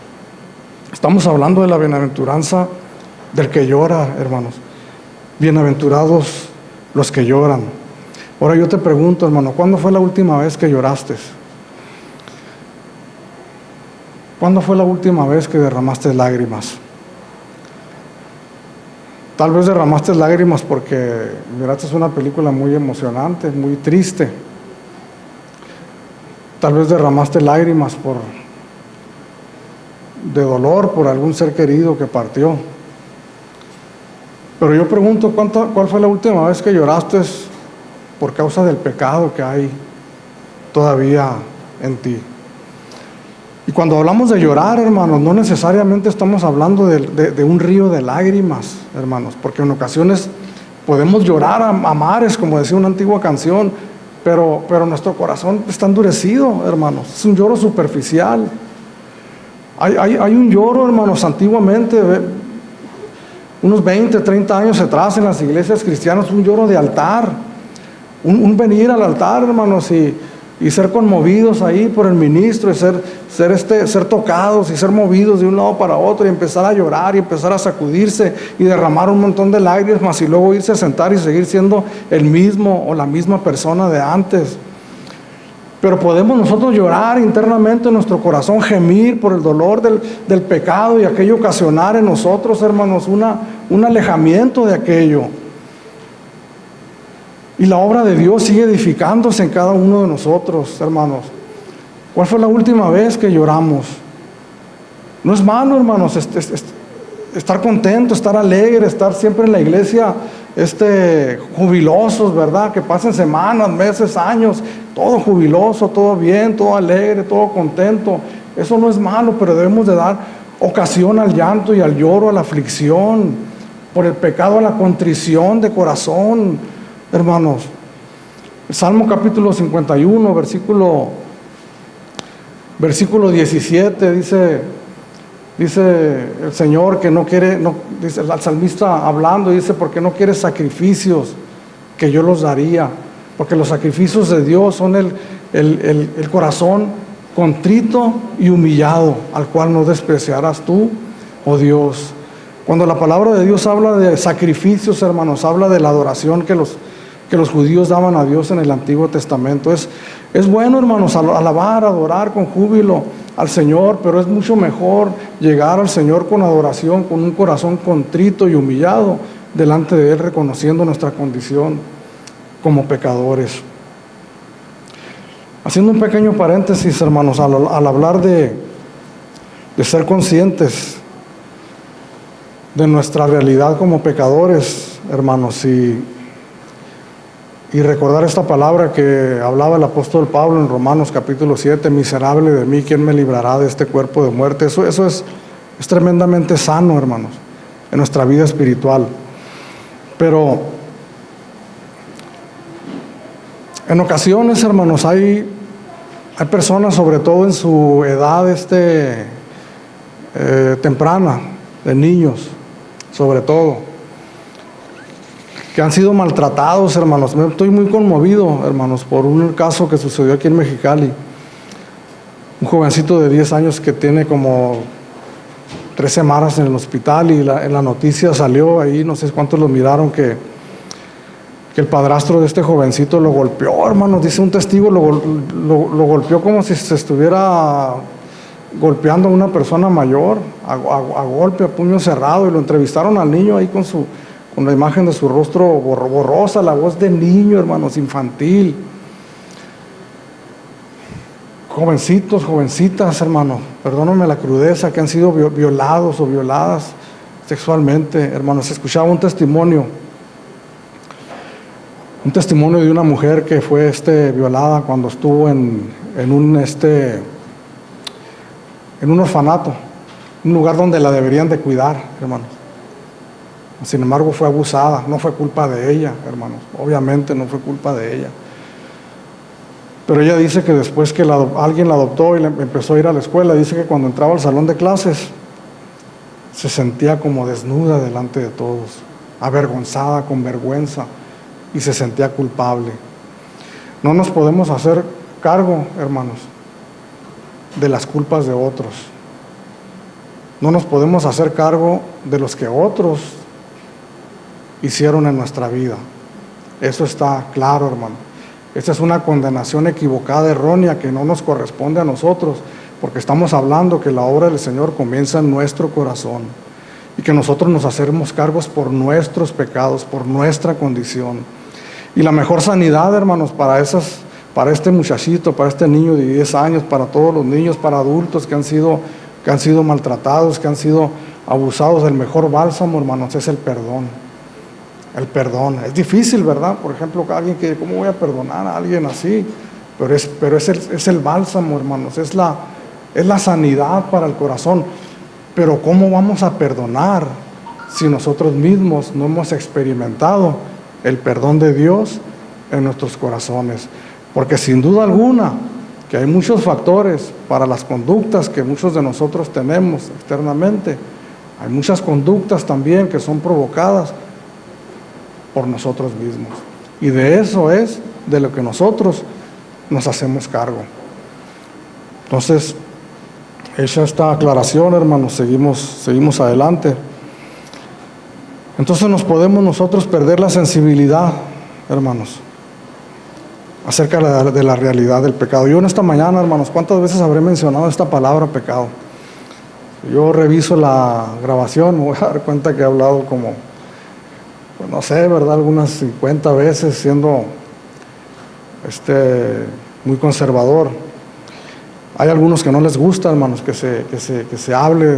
Estamos hablando de la bienaventuranza del que llora, hermanos. Bienaventurados los que lloran. Ahora yo te pregunto, hermano, ¿cuándo fue la última vez que lloraste? ¿Cuándo fue la última vez que derramaste lágrimas? Tal vez derramaste lágrimas porque miraste una película muy emocionante, muy triste. Tal vez derramaste lágrimas de dolor por algún ser querido que partió. Pero yo pregunto, ¿cuál fue la última vez que lloraste por causa del pecado que hay todavía en ti? Y cuando hablamos de llorar, hermanos, no necesariamente estamos hablando de un río de lágrimas, hermanos, porque en ocasiones podemos llorar a mares, como decía una antigua canción, pero nuestro corazón está endurecido, hermanos. Es un lloro superficial. Hay un lloro, hermanos, antiguamente, unos 20, 30 años atrás en las iglesias cristianas, un lloro de altar, un venir al altar, hermanos, y ser conmovidos ahí por el ministro, y ser tocados y ser movidos de un lado para otro y empezar a llorar y empezar a sacudirse y derramar un montón de lágrimas y luego irse a sentar y seguir siendo el mismo o la misma persona de antes. Pero podemos nosotros llorar internamente en nuestro corazón, gemir por el dolor del pecado y aquello ocasionar en nosotros, hermanos, un alejamiento de aquello. Y la obra de Dios sigue edificándose en cada uno de nosotros, hermanos. ¿Cuál fue la última vez que lloramos? No es malo, hermanos, estar contento, estar alegre, estar siempre en la iglesia, jubilosos, ¿verdad? Que pasen semanas, meses, años, todo jubiloso, todo bien, todo alegre, todo contento. Eso no es malo, pero debemos de dar ocasión al llanto y al lloro, a la aflicción, por el pecado, a la contrición de corazón, hermanos. El Salmo capítulo 51, versículo 17, dice el Señor que no quiere, dice el salmista hablando, dice, porque no quiere sacrificios, que yo los daría, porque los sacrificios de Dios son el corazón contrito y humillado, al cual no despreciarás tú, oh Dios. Cuando la palabra de Dios habla de sacrificios, hermanos, habla de la adoración que los judíos daban a Dios en el Antiguo Testamento. Es bueno, hermanos, alabar, adorar con júbilo al Señor, pero es mucho mejor llegar al Señor con adoración, con un corazón contrito y humillado delante de Él, reconociendo nuestra condición como pecadores. Haciendo un pequeño paréntesis, hermanos, al hablar de ser conscientes de nuestra realidad como pecadores, hermanos, y recordar esta palabra que hablaba el apóstol Pablo en Romanos capítulo 7, miserable de mí, ¿quién me librará de este cuerpo de muerte? Eso es tremendamente sano, hermanos, en nuestra vida espiritual. Pero en ocasiones, hermanos, hay personas, sobre todo en su edad temprana, de niños, sobre todo, que han sido maltratados, hermanos. Estoy muy conmovido, hermanos, por un caso que sucedió aquí en Mexicali. Un jovencito de 10 años que tiene como 3 semanas en el hospital, y en la noticia salió ahí, no sé cuántos lo miraron, que el padrastro de este jovencito lo golpeó, hermanos. Dice un testigo, lo golpeó como si se estuviera golpeando a una persona mayor, a golpe, a puño cerrado, y lo entrevistaron al niño ahí con la imagen de su rostro borrosa, la voz de niño, hermanos, infantil. Jovencitos, jovencitas, hermanos, perdónenme la crudeza, que han sido violados o violadas sexualmente, hermanos. Escuchaba un testimonio de una mujer que fue violada cuando estuvo en un orfanato, un lugar donde la deberían de cuidar, hermanos. Sin embargo, fue abusada. No fue culpa de ella, hermanos, obviamente no fue culpa de ella. Pero ella dice que después que alguien la adoptó y empezó a ir a la escuela, dice que cuando entraba al salón de clases se sentía como desnuda delante de todos, avergonzada, con vergüenza, y se sentía culpable. No nos podemos hacer cargo, hermanos, de las culpas de otros. No nos podemos hacer cargo de los que otros hicieron en nuestra vida. Eso está claro, hermano. Esta es una condenación equivocada, errónea, que no nos corresponde a nosotros, porque estamos hablando que la obra del Señor comienza en nuestro corazón, y que nosotros nos hacemos cargos por nuestros pecados, por nuestra condición. Y la mejor sanidad, hermanos, para este muchachito, para este niño de 10 años, para todos los niños, para adultos que han sido maltratados, que han sido abusados, el mejor bálsamo, hermanos, es el perdón. El perdón. Es difícil, ¿verdad? Por ejemplo, alguien que, ¿cómo voy a perdonar a alguien así? Pero es el bálsamo, hermanos, es la sanidad para el corazón. Pero ¿cómo vamos a perdonar si nosotros mismos no hemos experimentado el perdón de Dios en nuestros corazones? Porque sin duda alguna que hay muchos factores para las conductas que muchos de nosotros tenemos externamente. Hay muchas conductas también que son provocadas por nosotros mismos, y de eso es de lo que nosotros nos hacemos cargo. Entonces, hecha esta aclaración, hermanos, seguimos adelante. Entonces podemos nosotros perder la sensibilidad, hermanos, acerca de la realidad del pecado. Yo en esta mañana, hermanos, ¿cuántas veces habré mencionado esta palabra pecado? Yo reviso la grabación, me voy a dar cuenta que he hablado como, pues no sé, ¿verdad?, algunas 50 veces, siendo muy conservador. Hay algunos que no les gusta, hermanos, que se hable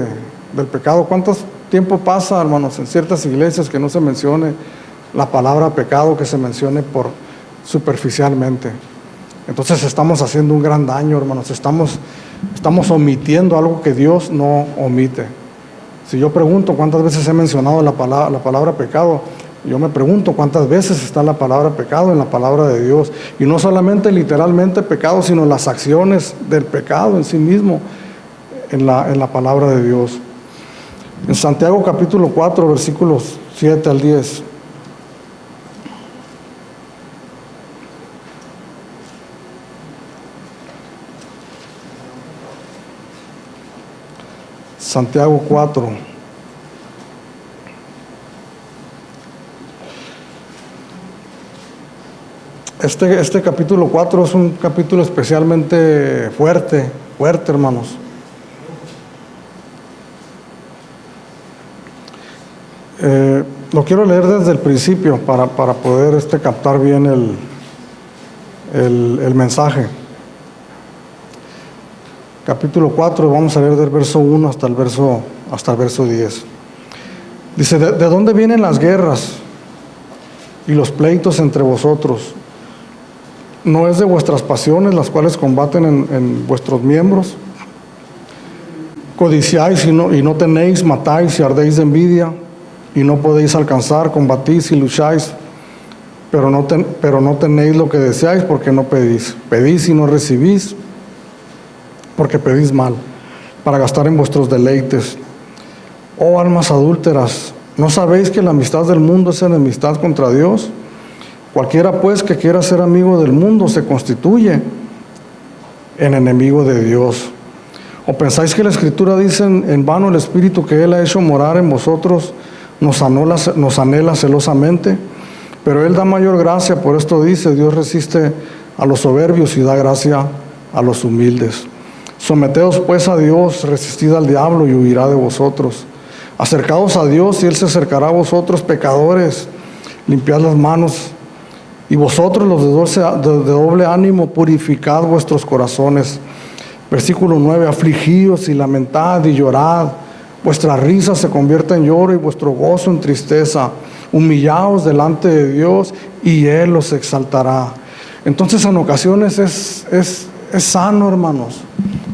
del pecado. ¿Cuánto tiempo pasa, hermanos, en ciertas iglesias que no se mencione la palabra pecado, que se mencione por superficialmente? Entonces estamos haciendo un gran daño, hermanos. Estamos omitiendo algo que Dios no omite. Si yo pregunto cuántas veces he mencionado la palabra pecado, yo me pregunto cuántas veces está la palabra pecado en la palabra de Dios. Y no solamente literalmente pecado, sino las acciones del pecado en sí mismo en la palabra de Dios. En Santiago capítulo 4, versículos 7 al 10. Santiago 4. Este capítulo 4 es un capítulo especialmente fuerte, hermanos. Lo quiero leer desde el principio para poder captar bien el mensaje. Capítulo 4, vamos a leer del verso 1 hasta el verso 10. Dice, ¿de dónde vienen las guerras y los pleitos entre vosotros? ¿No es de vuestras pasiones las cuales combaten en vuestros miembros? Codiciáis y no tenéis, matáis y ardéis de envidia, y no podéis alcanzar, combatís y lucháis, pero no tenéis lo que deseáis porque no pedís. Pedís y no recibís, porque pedís mal, para gastar en vuestros deleites. Oh almas adúlteras, ¿no sabéis que la amistad del mundo es enemistad contra Dios? Cualquiera pues que quiera ser amigo del mundo se constituye en enemigo de Dios. ¿O pensáis que la Escritura dice en vano el Espíritu que Él ha hecho morar en vosotros nos anhela celosamente? Pero Él da mayor gracia, por esto dice, Dios resiste a los soberbios y da gracia a los humildes. Someteos pues a Dios, resistid al diablo y huirá de vosotros. Acercaos a Dios y Él se acercará a vosotros, pecadores. Limpiad las manos. Y vosotros, los de doble ánimo, purificad vuestros corazones. Versículo 9, afligíos y lamentad y llorad. Vuestra risa se convierta en lloro y vuestro gozo en tristeza. Humillaos delante de Dios y Él los exaltará. Entonces, en ocasiones es sano, hermanos.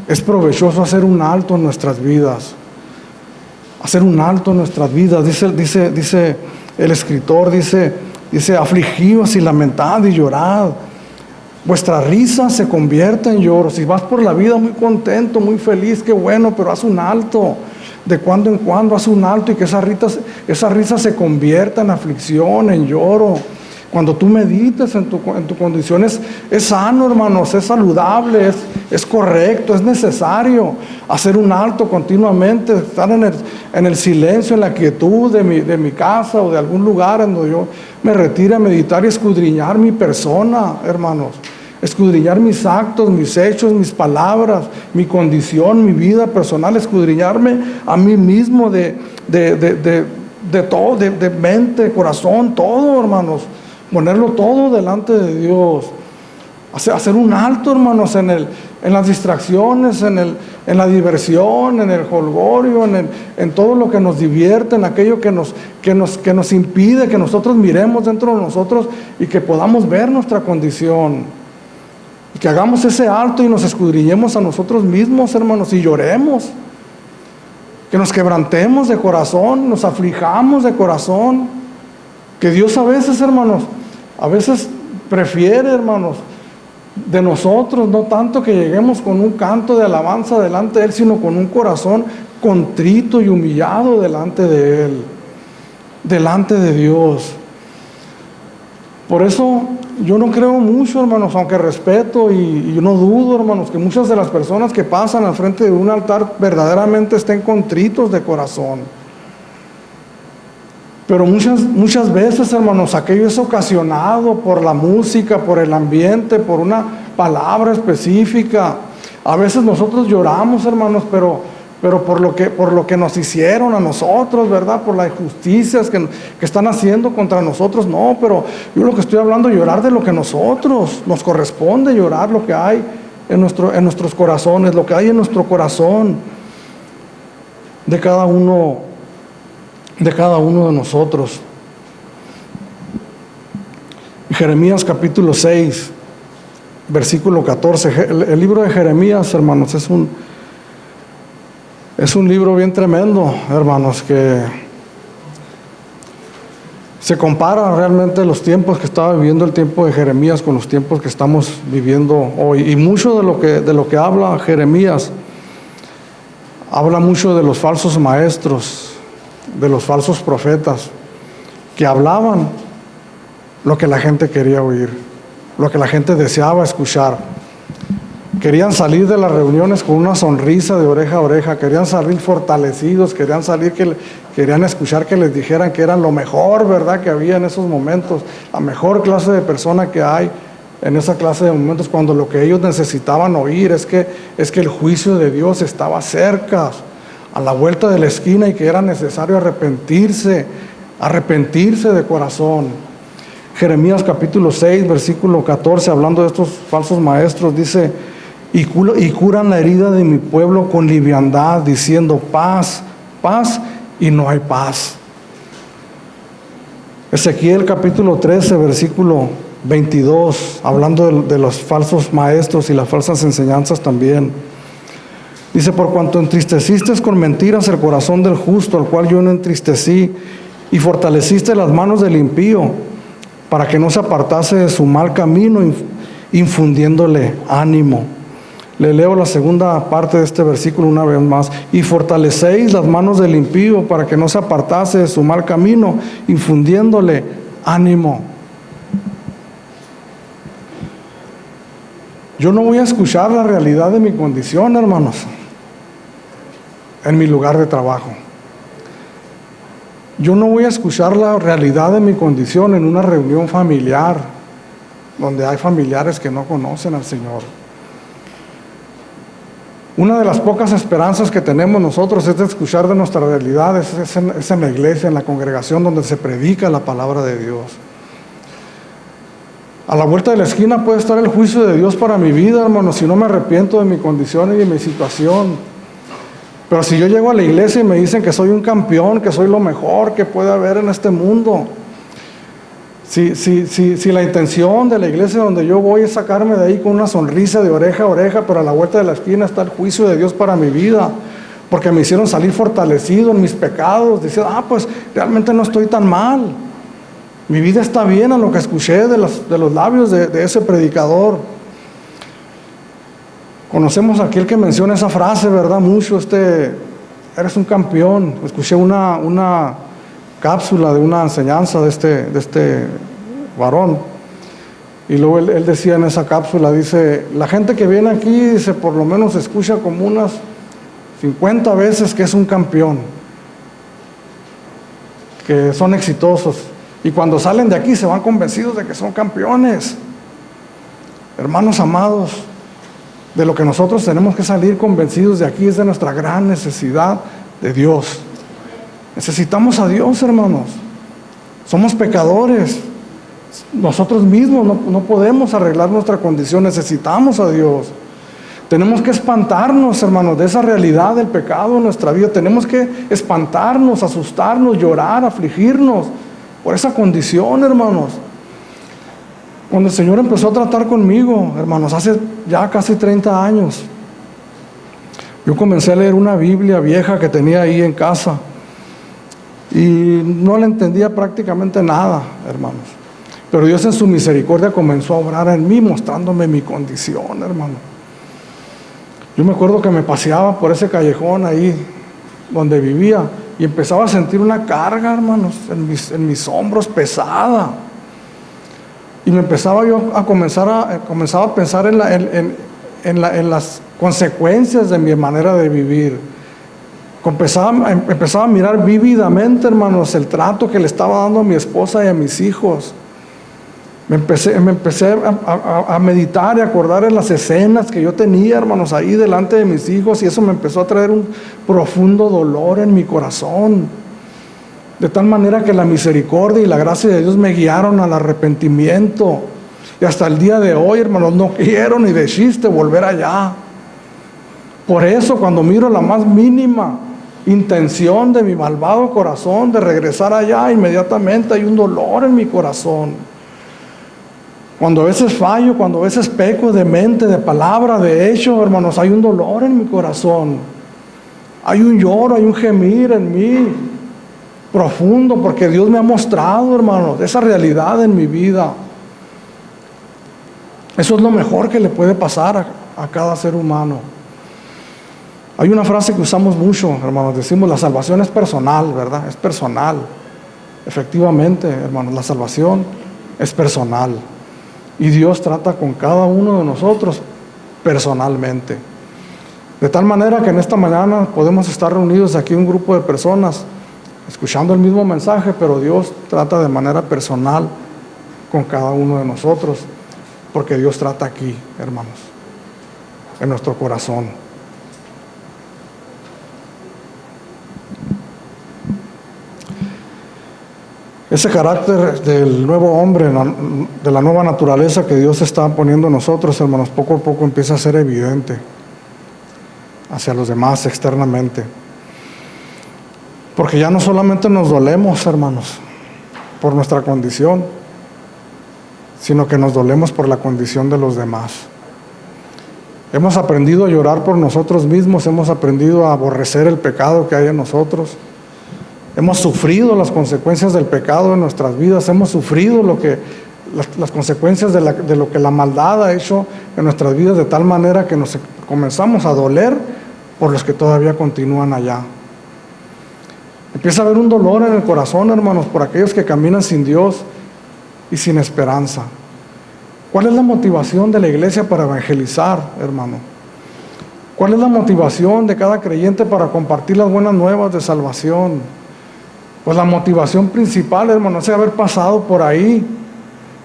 Es provechoso hacer un alto en nuestras vidas. Hacer un alto en nuestras vidas. Dice el escritor, dice, afligíos y lamentad y llorad. Vuestra risa se convierte en lloro. Si vas por la vida muy contento, muy feliz, qué bueno, pero haz un alto. De cuando en cuando haz un alto y que esa risa se convierta en aflicción, en lloro. Cuando tú medites en tu condición es sano, hermanos, es saludable, es correcto, es necesario hacer un alto continuamente, estar en el silencio, en la quietud de mi casa o de algún lugar en donde yo me retire a meditar y escudriñar mi persona, hermanos. Escudriñar mis actos, mis hechos, mis palabras, mi condición, mi vida personal, escudriñarme a mí mismo de todo, de mente, corazón, todo, hermanos. Ponerlo todo delante de Dios. Hacer un alto, hermanos, en las distracciones, en la diversión, en el jolgorio, en todo lo que nos divierte, en aquello que nos impide que nosotros miremos dentro de nosotros y que podamos ver nuestra condición. Y que hagamos ese alto y nos escudriñemos a nosotros mismos, hermanos, y lloremos. Que nos quebrantemos de corazón, nos aflijamos de corazón. Que Dios a veces, hermanos, prefiere, hermanos, de nosotros, no tanto que lleguemos con un canto de alabanza delante de Él, sino con un corazón contrito y humillado delante de Él, delante de Dios. Por eso yo no creo mucho, hermanos, aunque respeto y no dudo, hermanos, que muchas de las personas que pasan al frente de un altar verdaderamente estén contritos de corazón. Pero muchas veces, hermanos, aquello es ocasionado por la música, por el ambiente, por una palabra específica. A veces nosotros lloramos, hermanos, pero por lo que nos hicieron a nosotros, ¿verdad? Por las injusticias que están haciendo contra nosotros. No, pero yo lo que estoy hablando, llorar de lo que nosotros nos corresponde, llorar lo que hay en nuestros corazones, lo que hay en nuestro corazón de cada uno de nosotros. Jeremías capítulo 6, versículo 14. El libro de Jeremías, hermanos, es un libro bien tremendo, hermanos, que se compara realmente los tiempos que estaba viviendo el tiempo de Jeremías con los tiempos que estamos viviendo hoy. Y mucho de lo que habla Jeremías, habla mucho de los falsos maestros, de los falsos profetas, que hablaban lo que la gente quería oír, lo que la gente deseaba escuchar. Querían salir de las reuniones con una sonrisa de oreja a oreja, querían salir fortalecidos, querían escuchar que les dijeran que eran lo mejor, ¿verdad?, que había en esos momentos, la mejor clase de persona que hay en esa clase de momentos, cuando lo que ellos necesitaban oír es que el juicio de Dios estaba cerca, a la vuelta de la esquina, y que era necesario arrepentirse de corazón. Jeremías capítulo 6, versículo 14, hablando de estos falsos maestros, dice: y curan la herida de mi pueblo con liviandad, diciendo paz, paz, y no hay paz. Ezequiel capítulo 13, versículo 22, hablando de los falsos maestros y las falsas enseñanzas también. Dice: por cuanto entristeciste con mentiras el corazón del justo, al cual yo no entristecí, y fortaleciste las manos del impío, para que no se apartase de su mal camino, infundiéndole ánimo. Le leo la segunda parte de este versículo una vez más. Y fortalecéis las manos del impío, para que no se apartase de su mal camino, infundiéndole ánimo. Yo no voy a escuchar la realidad de mi condición, hermanos, en mi lugar de trabajo. Yo no voy a escuchar la realidad de mi condición en una reunión familiar, donde hay familiares que no conocen al Señor. Una de las pocas esperanzas que tenemos nosotros es de escuchar de nuestra realidad, es en la iglesia, en la congregación donde se predica la palabra de Dios. A la vuelta de la esquina puede estar el juicio de Dios para mi vida, hermano, si no me arrepiento de mi condición y de mi situación. Pero si yo llego a la iglesia y me dicen que soy un campeón, que soy lo mejor que puede haber en este mundo, si la intención de la iglesia donde yo voy es sacarme de ahí con una sonrisa de oreja a oreja, pero a la vuelta de la esquina está el juicio de Dios para mi vida, porque me hicieron salir fortalecido en mis pecados, diciendo: pues realmente no estoy tan mal, mi vida está bien, a lo que escuché de los labios de ese predicador. Conocemos a aquel que menciona esa frase, ¿verdad? Mucho, eres un campeón. Escuché una cápsula de una enseñanza de este varón, y luego él decía en esa cápsula, dice: la gente que viene aquí, dice, por lo menos escucha como unas 50 veces que es un campeón, que son exitosos, y cuando salen de aquí se van convencidos de que son campeones. Hermanos amados, de lo que nosotros tenemos que salir convencidos de aquí es de nuestra gran necesidad de Dios. Necesitamos a Dios, hermanos. Somos pecadores. Nosotros mismos no podemos arreglar nuestra condición. Necesitamos a Dios. Tenemos que espantarnos, hermanos, de esa realidad del pecado en nuestra vida. Tenemos que espantarnos, asustarnos, llorar, afligirnos por esa condición, hermanos. Cuando el Señor empezó a tratar conmigo, hermanos, hace ya casi 30 años, yo comencé a leer una Biblia vieja que tenía ahí en casa y no le entendía prácticamente nada, hermanos. Pero Dios en su misericordia comenzó a obrar en mí, mostrándome mi condición, hermano. Yo me acuerdo que me paseaba por ese callejón ahí donde vivía y empezaba a sentir una carga, hermanos, en mis hombros, pesada. Y me empezaba yo comenzaba a pensar en las consecuencias de mi manera de vivir. Empezaba a mirar vívidamente, hermanos, el trato que le estaba dando a mi esposa y a mis hijos. Me empecé a meditar y a acordar en las escenas que yo tenía, hermanos, ahí delante de mis hijos, y eso me empezó a traer un profundo dolor en mi corazón. De tal manera que la misericordia y la gracia de Dios me guiaron al arrepentimiento. Y hasta el día de hoy, hermanos, no quiero ni de chiste volver allá. Por eso, cuando miro la más mínima intención de mi malvado corazón de regresar allá, inmediatamente hay un dolor en mi corazón. Cuando a veces fallo, cuando a veces peco de mente, de palabra, de hecho, hermanos, hay un dolor en mi corazón. Hay un lloro, hay un gemir en mí profundo, porque Dios me ha mostrado, hermanos, esa realidad en mi vida. Eso es lo mejor que le puede pasar a cada ser humano. Hay una frase que usamos mucho, hermanos, decimos la salvación es personal, ¿verdad? Es personal. Efectivamente, hermanos, la salvación es personal. Y Dios trata con cada uno de nosotros personalmente. De tal manera que en esta mañana podemos estar reunidos aquí un grupo de personas escuchando el mismo mensaje, pero Dios trata de manera personal con cada uno de nosotros, porque Dios trata aquí, hermanos, en nuestro corazón. Ese carácter del nuevo hombre, de la nueva naturaleza que Dios está poniendo en nosotros, hermanos, poco a poco empieza a ser evidente hacia los demás externamente. Porque ya no solamente nos dolemos, hermanos, por nuestra condición, sino que nos dolemos por la condición de los demás. Hemos aprendido a llorar por nosotros mismos, hemos aprendido a aborrecer el pecado que hay en nosotros. Hemos sufrido las consecuencias del pecado en nuestras vidas, hemos sufrido las consecuencias de lo que la maldad ha hecho en nuestras vidas, de tal manera que nos comenzamos a doler por los que todavía continúan allá. Empieza a haber un dolor en el corazón, hermanos, por aquellos que caminan sin Dios y sin esperanza. ¿Cuál es la motivación de la iglesia para evangelizar, hermano? ¿Cuál es la motivación de cada creyente para compartir las buenas nuevas de salvación? Pues la motivación principal, hermano, es haber pasado por ahí,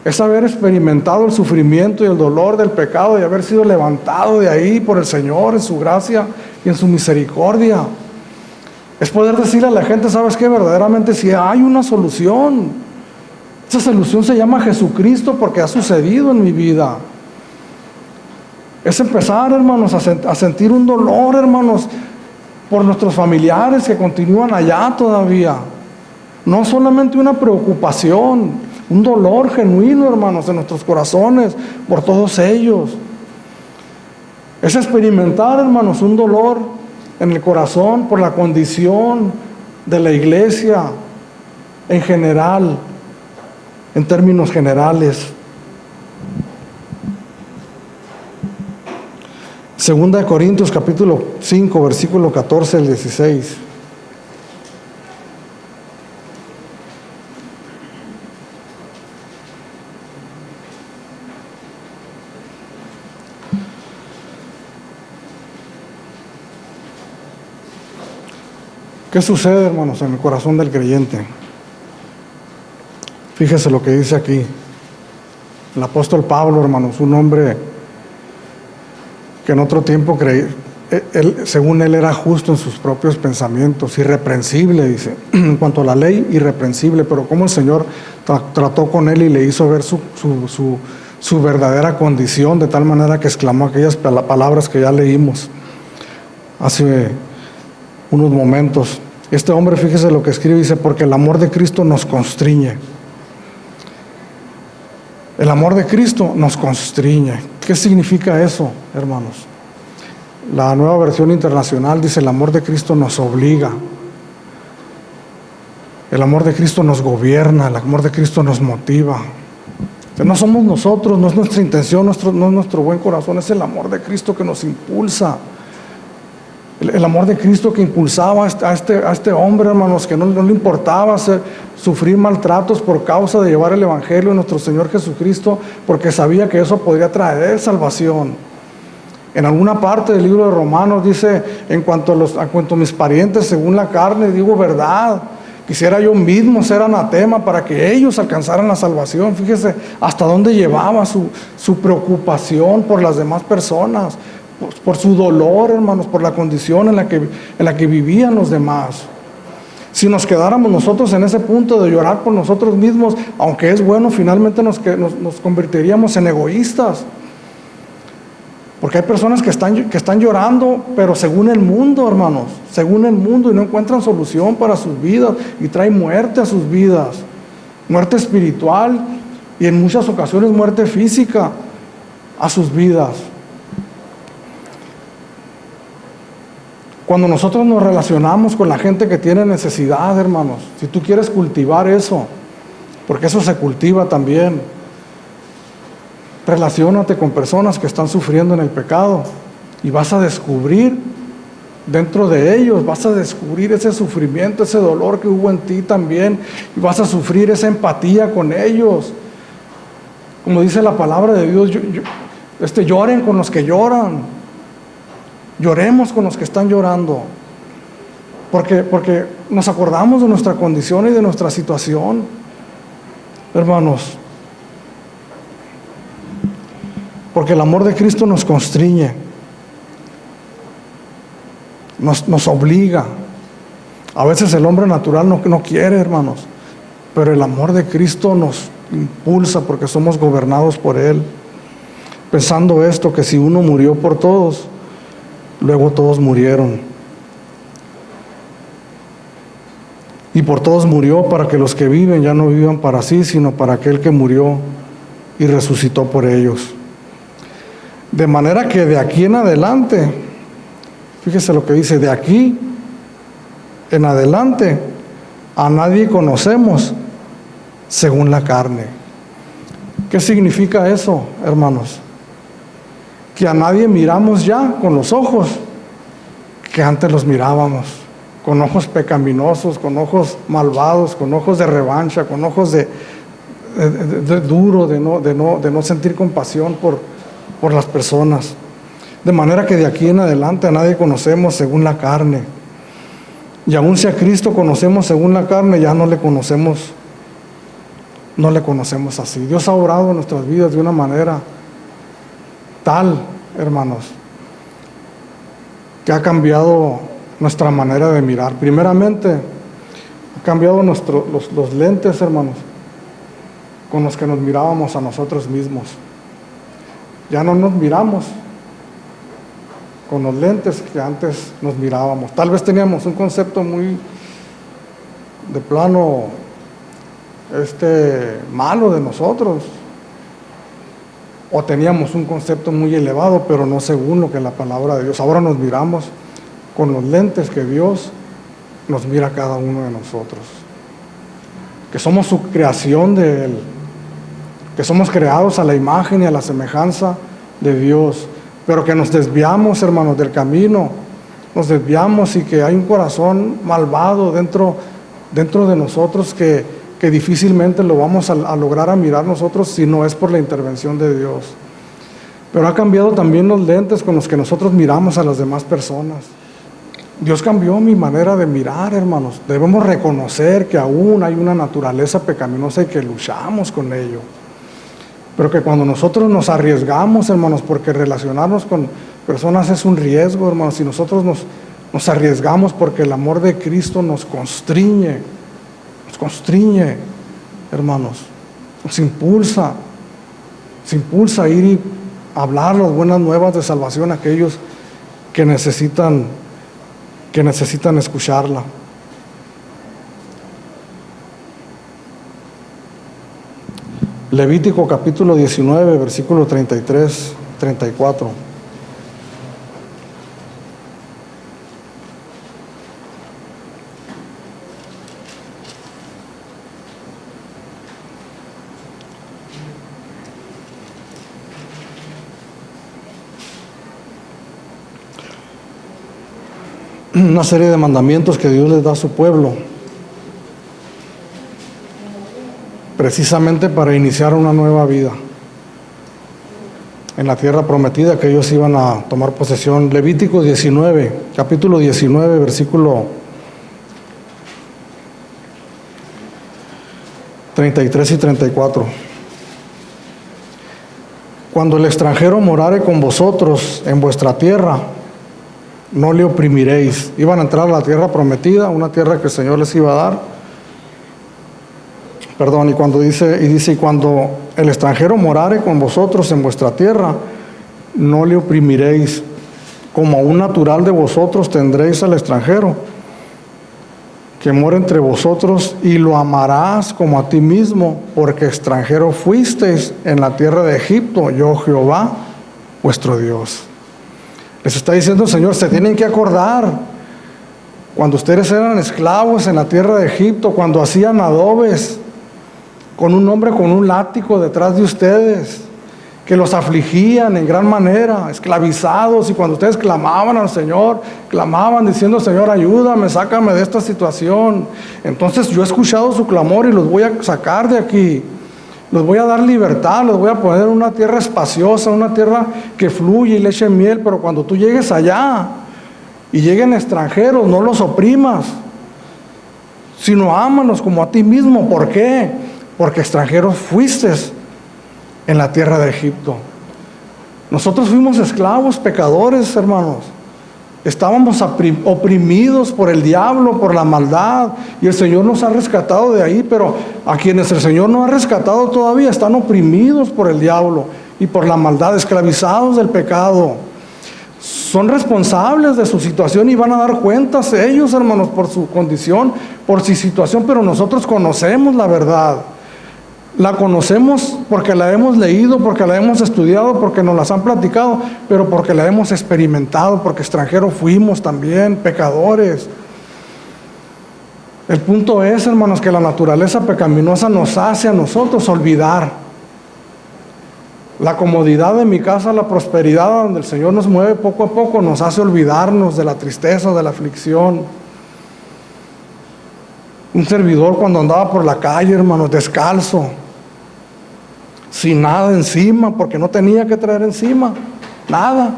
es haber experimentado el sufrimiento y el dolor del pecado y haber sido levantado de ahí por el Señor en su gracia y en su misericordia. Es poder decirle a la gente, ¿sabes qué? Verdaderamente si hay una solución. Esa solución se llama Jesucristo, porque ha sucedido en mi vida. Es empezar, hermanos, a sentir un dolor, hermanos, por nuestros familiares que continúan allá todavía. No solamente una preocupación, un dolor genuino, hermanos, en nuestros corazones por todos ellos. Es experimentar, hermanos, un dolor en el corazón por la condición de la iglesia en general, en términos generales. Segunda de Corintios capítulo 5, versículo 14 al 16. ¿Qué sucede, hermanos, en el corazón del creyente? Fíjese lo que dice aquí. El apóstol Pablo, hermanos, un hombre que en otro tiempo según él era justo en sus propios pensamientos, irreprensible, dice, en cuanto a la ley, irreprensible, pero como el Señor trató con él y le hizo ver su verdadera condición, de tal manera que exclamó aquellas palabras que ya leímos hace unos momentos. Este hombre, fíjese lo que escribe, dice, porque el amor de Cristo nos constriñe. El amor de Cristo nos constriñe. ¿Qué significa eso, hermanos? La Nueva Versión Internacional dice, el amor de Cristo nos obliga. El amor de Cristo nos gobierna, el amor de Cristo nos motiva. No somos nosotros, no es nuestra intención, no es nuestro buen corazón, es el amor de Cristo que nos impulsa. El amor de Cristo que impulsaba a este hombre, hermanos, que no le importaba sufrir maltratos por causa de llevar el Evangelio de nuestro Señor Jesucristo, porque sabía que eso podría traer salvación. En alguna parte del libro de Romanos dice, en cuanto a mis parientes según la carne, digo verdad, quisiera yo mismo ser anatema para que ellos alcanzaran la salvación. Fíjese hasta dónde llevaba su preocupación por las demás personas, por su dolor, hermanos, por la condición en la que vivían los demás. Si nos quedáramos nosotros en ese punto de llorar por nosotros mismos, aunque es bueno, finalmente nos convertiríamos en egoístas. Porque hay personas que están llorando, pero según el mundo, hermanos, según el mundo, y no encuentran solución para sus vidas, y trae muerte a sus vidas, muerte espiritual, y en muchas ocasiones muerte física a sus vidas. Cuando nosotros nos relacionamos con la gente que tiene necesidad, hermanos, si tú quieres cultivar eso, porque eso se cultiva también, relaciónate con personas que están sufriendo en el pecado y vas a descubrir dentro de ellos, vas a descubrir ese sufrimiento, ese dolor que hubo en ti también, y vas a sufrir esa empatía con ellos. Como dice la palabra de Dios, lloren con los que lloran, lloremos con los que están llorando, porque nos acordamos de nuestra condición y de nuestra situación, hermanos. Porque el amor de Cristo nos constriñe, nos obliga. A veces el hombre natural no quiere, hermanos, pero el amor de Cristo nos impulsa porque somos gobernados por Él. Pensando esto, que si uno murió por todos, luego todos murieron. Y por todos murió para que los que viven ya no vivan para sí, sino para aquel que murió y resucitó por ellos. De manera que de aquí en adelante, fíjese lo que dice, de aquí en adelante a nadie conocemos según la carne. ¿Qué significa eso, hermanos? Que a nadie miramos ya con los ojos que antes los mirábamos, con ojos pecaminosos, con ojos malvados, con ojos de revancha, con ojos de duro, de no sentir compasión por las personas. De manera que de aquí en adelante a nadie conocemos según la carne. Y aun si a Cristo conocemos según la carne, ya no le conocemos así. Dios ha obrado en nuestras vidas de una manera tal, hermanos, que ha cambiado nuestra manera de mirar. Primeramente, ha cambiado los lentes, hermanos, con los que nos mirábamos a nosotros mismos. Ya no nos miramos con los lentes que antes nos mirábamos. Tal vez teníamos un concepto muy de plano malo de nosotros, o teníamos un concepto muy elevado, pero no según lo que la palabra de Dios. Ahora nos miramos con los lentes que Dios nos mira a cada uno de nosotros, que somos su creación de Él, que somos creados a la imagen y a la semejanza de Dios, pero que nos desviamos, hermanos, del camino, nos desviamos, y que hay un corazón malvado dentro de nosotros que difícilmente lo vamos a lograr a mirar nosotros si no es por la intervención de Dios. Pero ha cambiado también los lentes con los que nosotros miramos a las demás personas. Dios cambió mi manera de mirar, hermanos. Debemos reconocer que aún hay una naturaleza pecaminosa y que luchamos con ello. Pero que cuando nosotros nos arriesgamos, hermanos, porque relacionarnos con personas es un riesgo, hermanos, si nosotros nos arriesgamos porque el amor de Cristo nos constriñe, hermanos, nos impulsa a ir y hablar las buenas nuevas de salvación a aquellos que necesitan escucharla. Levítico capítulo 19, versículo 33, 34. Una serie de mandamientos que Dios les da a su pueblo, precisamente para iniciar una nueva vida en la tierra prometida que ellos iban a tomar posesión. Levítico 19, capítulo 19, versículo 33 y 34. Cuando el extranjero morare con vosotros en vuestra tierra, no le oprimiréis. Iban a entrar a la tierra prometida, una tierra que el Señor les iba a dar. Perdón, y cuando el extranjero morare con vosotros en vuestra tierra, no le oprimiréis. Como a un natural de vosotros tendréis al extranjero, que mora entre vosotros, y lo amarás como a ti mismo, porque extranjero fuisteis en la tierra de Egipto, yo Jehová, vuestro Dios. Les está diciendo el Señor, se tienen que acordar, cuando ustedes eran esclavos en la tierra de Egipto, cuando hacían adobes, con un hombre con un látigo detrás de ustedes, que los afligían en gran manera, esclavizados, y cuando ustedes clamaban al Señor, clamaban diciendo, Señor, ayúdame, sácame de esta situación. Entonces yo he escuchado su clamor y los voy a sacar de aquí. Los voy a dar libertad, los voy a poner en una tierra espaciosa, una tierra que fluye y leche miel, pero cuando tú llegues allá y lleguen extranjeros, no los oprimas, sino ámalos como a ti mismo. ¿Por qué? Porque extranjeros fuiste en la tierra de Egipto. Nosotros fuimos esclavos, pecadores, hermanos. Estábamos oprimidos por el diablo, por la maldad, y el Señor nos ha rescatado de ahí, pero a quienes el Señor no ha rescatado todavía están oprimidos por el diablo y por la maldad, esclavizados del pecado. Son responsables de su situación y van a dar cuentas ellos, hermanos, por su condición, por su situación, pero nosotros conocemos la verdad. La conocemos porque la hemos leído, porque la hemos estudiado, porque nos las han platicado, pero porque la hemos experimentado, porque extranjeros fuimos también, pecadores. El punto es, hermanos, que la naturaleza pecaminosa nos hace a nosotros olvidar. La comodidad de mi casa, la prosperidad donde el Señor nos mueve poco a poco, nos hace olvidarnos de la tristeza, de la aflicción. Un servidor cuando andaba por la calle, hermanos, descalzo, sin nada encima, porque no tenía que traer encima, nada.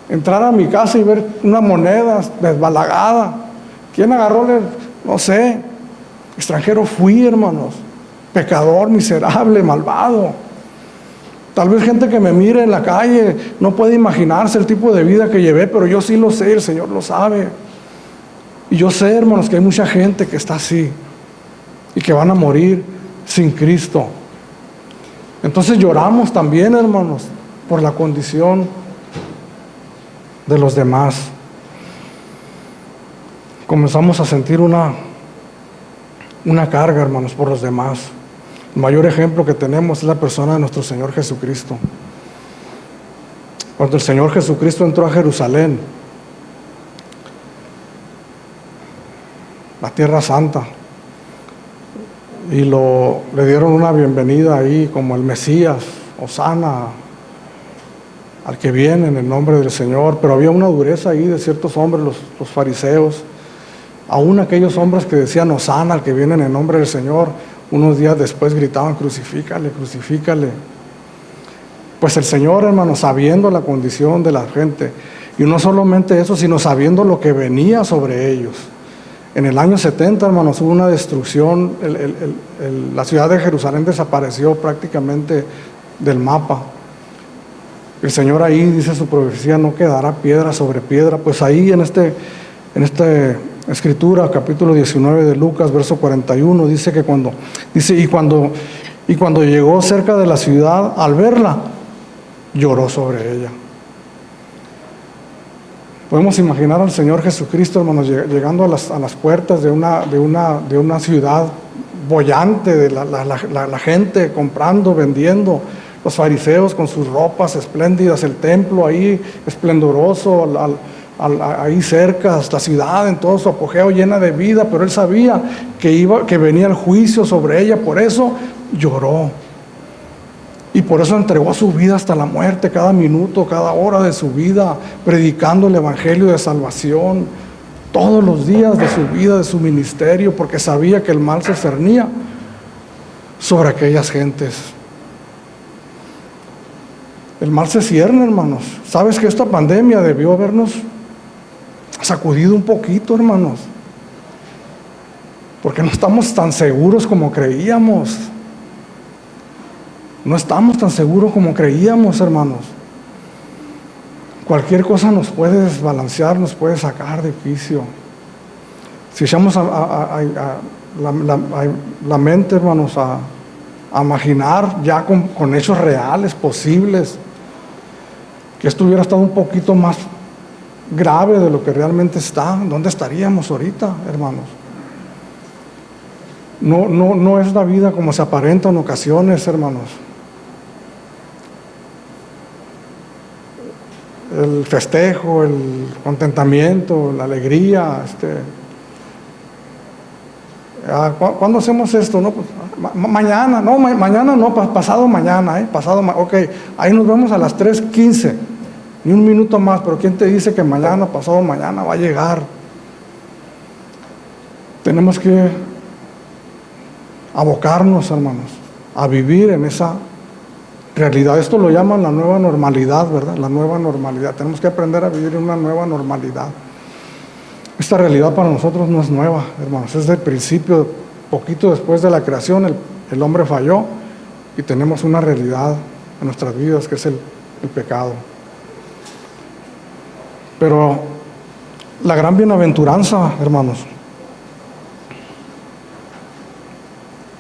Entrar a mi casa y ver una moneda desbalagada. ¿Quién agarró? No sé. Extranjero fui, hermanos. Pecador, miserable, malvado. Tal vez gente que me mire en la calle no puede imaginarse el tipo de vida que llevé, pero yo sí lo sé, el Señor lo sabe. Y yo sé, hermanos, que hay mucha gente que está así y que van a morir sin Cristo. Entonces lloramos también, hermanos, por la condición de los demás. Comenzamos a sentir una carga, hermanos, por los demás. El mayor ejemplo que tenemos es la persona de nuestro Señor Jesucristo. Cuando el Señor Jesucristo entró a Jerusalén, la Tierra Santa, y le dieron una bienvenida ahí como el Mesías, Hosana, al que viene en el nombre del Señor, pero había una dureza ahí de ciertos hombres, los fariseos, aún aquellos hombres que decían Hosana, al que viene en el nombre del Señor, unos días después gritaban, crucifícale, crucifícale. Pues el Señor, hermano, sabiendo la condición de la gente, y no solamente eso, sino sabiendo lo que venía sobre ellos. En el año 70, hermanos, hubo una destrucción, la ciudad de Jerusalén desapareció prácticamente del mapa. El Señor ahí, dice su profecía, no quedará piedra sobre piedra. Pues ahí en esta escritura, capítulo 19 de Lucas, verso 41, dice que cuando llegó cerca de la ciudad, al verla, lloró sobre ella. Podemos imaginar al Señor Jesucristo, hermanos, llegando a las puertas de una ciudad boyante, de la gente comprando, vendiendo, los fariseos con sus ropas espléndidas, el templo ahí esplendoroso, ahí cerca, la ciudad en todo su apogeo llena de vida, pero él sabía que venía el juicio sobre ella, por eso lloró. Y por eso entregó su vida hasta la muerte, cada minuto, cada hora de su vida, predicando el evangelio de salvación, todos los días de su vida, de su ministerio, porque sabía que el mal se cernía sobre aquellas gentes. El mal se cierne, hermanos. ¿Sabes que esta pandemia debió habernos sacudido un poquito, hermanos? Porque no estamos tan seguros como creíamos. No estamos tan seguros como creíamos, hermanos. cualquier cosa nos puede desbalancear, nos puede sacar de quicio. Si echamos la mente, hermanos, a imaginar ya con hechos reales, posibles, que esto hubiera estado un poquito más grave de lo que realmente está, ¿dónde estaríamos ahorita, hermanos? No es la vida como se aparenta en ocasiones, hermanos. El festejo, el contentamiento, la alegría, ¿cuándo hacemos esto? No, pues, mañana, no, mañana no, pasado mañana, ok, ahí nos vemos a las 3:15, ni un minuto más, pero ¿quién te dice que mañana, pasado mañana va a llegar? Tenemos que abocarnos, hermanos, a vivir en esa realidad. Esto lo llaman la nueva normalidad, ¿verdad? La nueva normalidad. Tenemos que aprender a vivir en una nueva normalidad. Esta realidad para nosotros no es nueva, hermanos. Es del principio, poquito después de la creación, el hombre falló y tenemos una realidad en nuestras vidas que es el pecado. Pero la gran bienaventuranza, hermanos,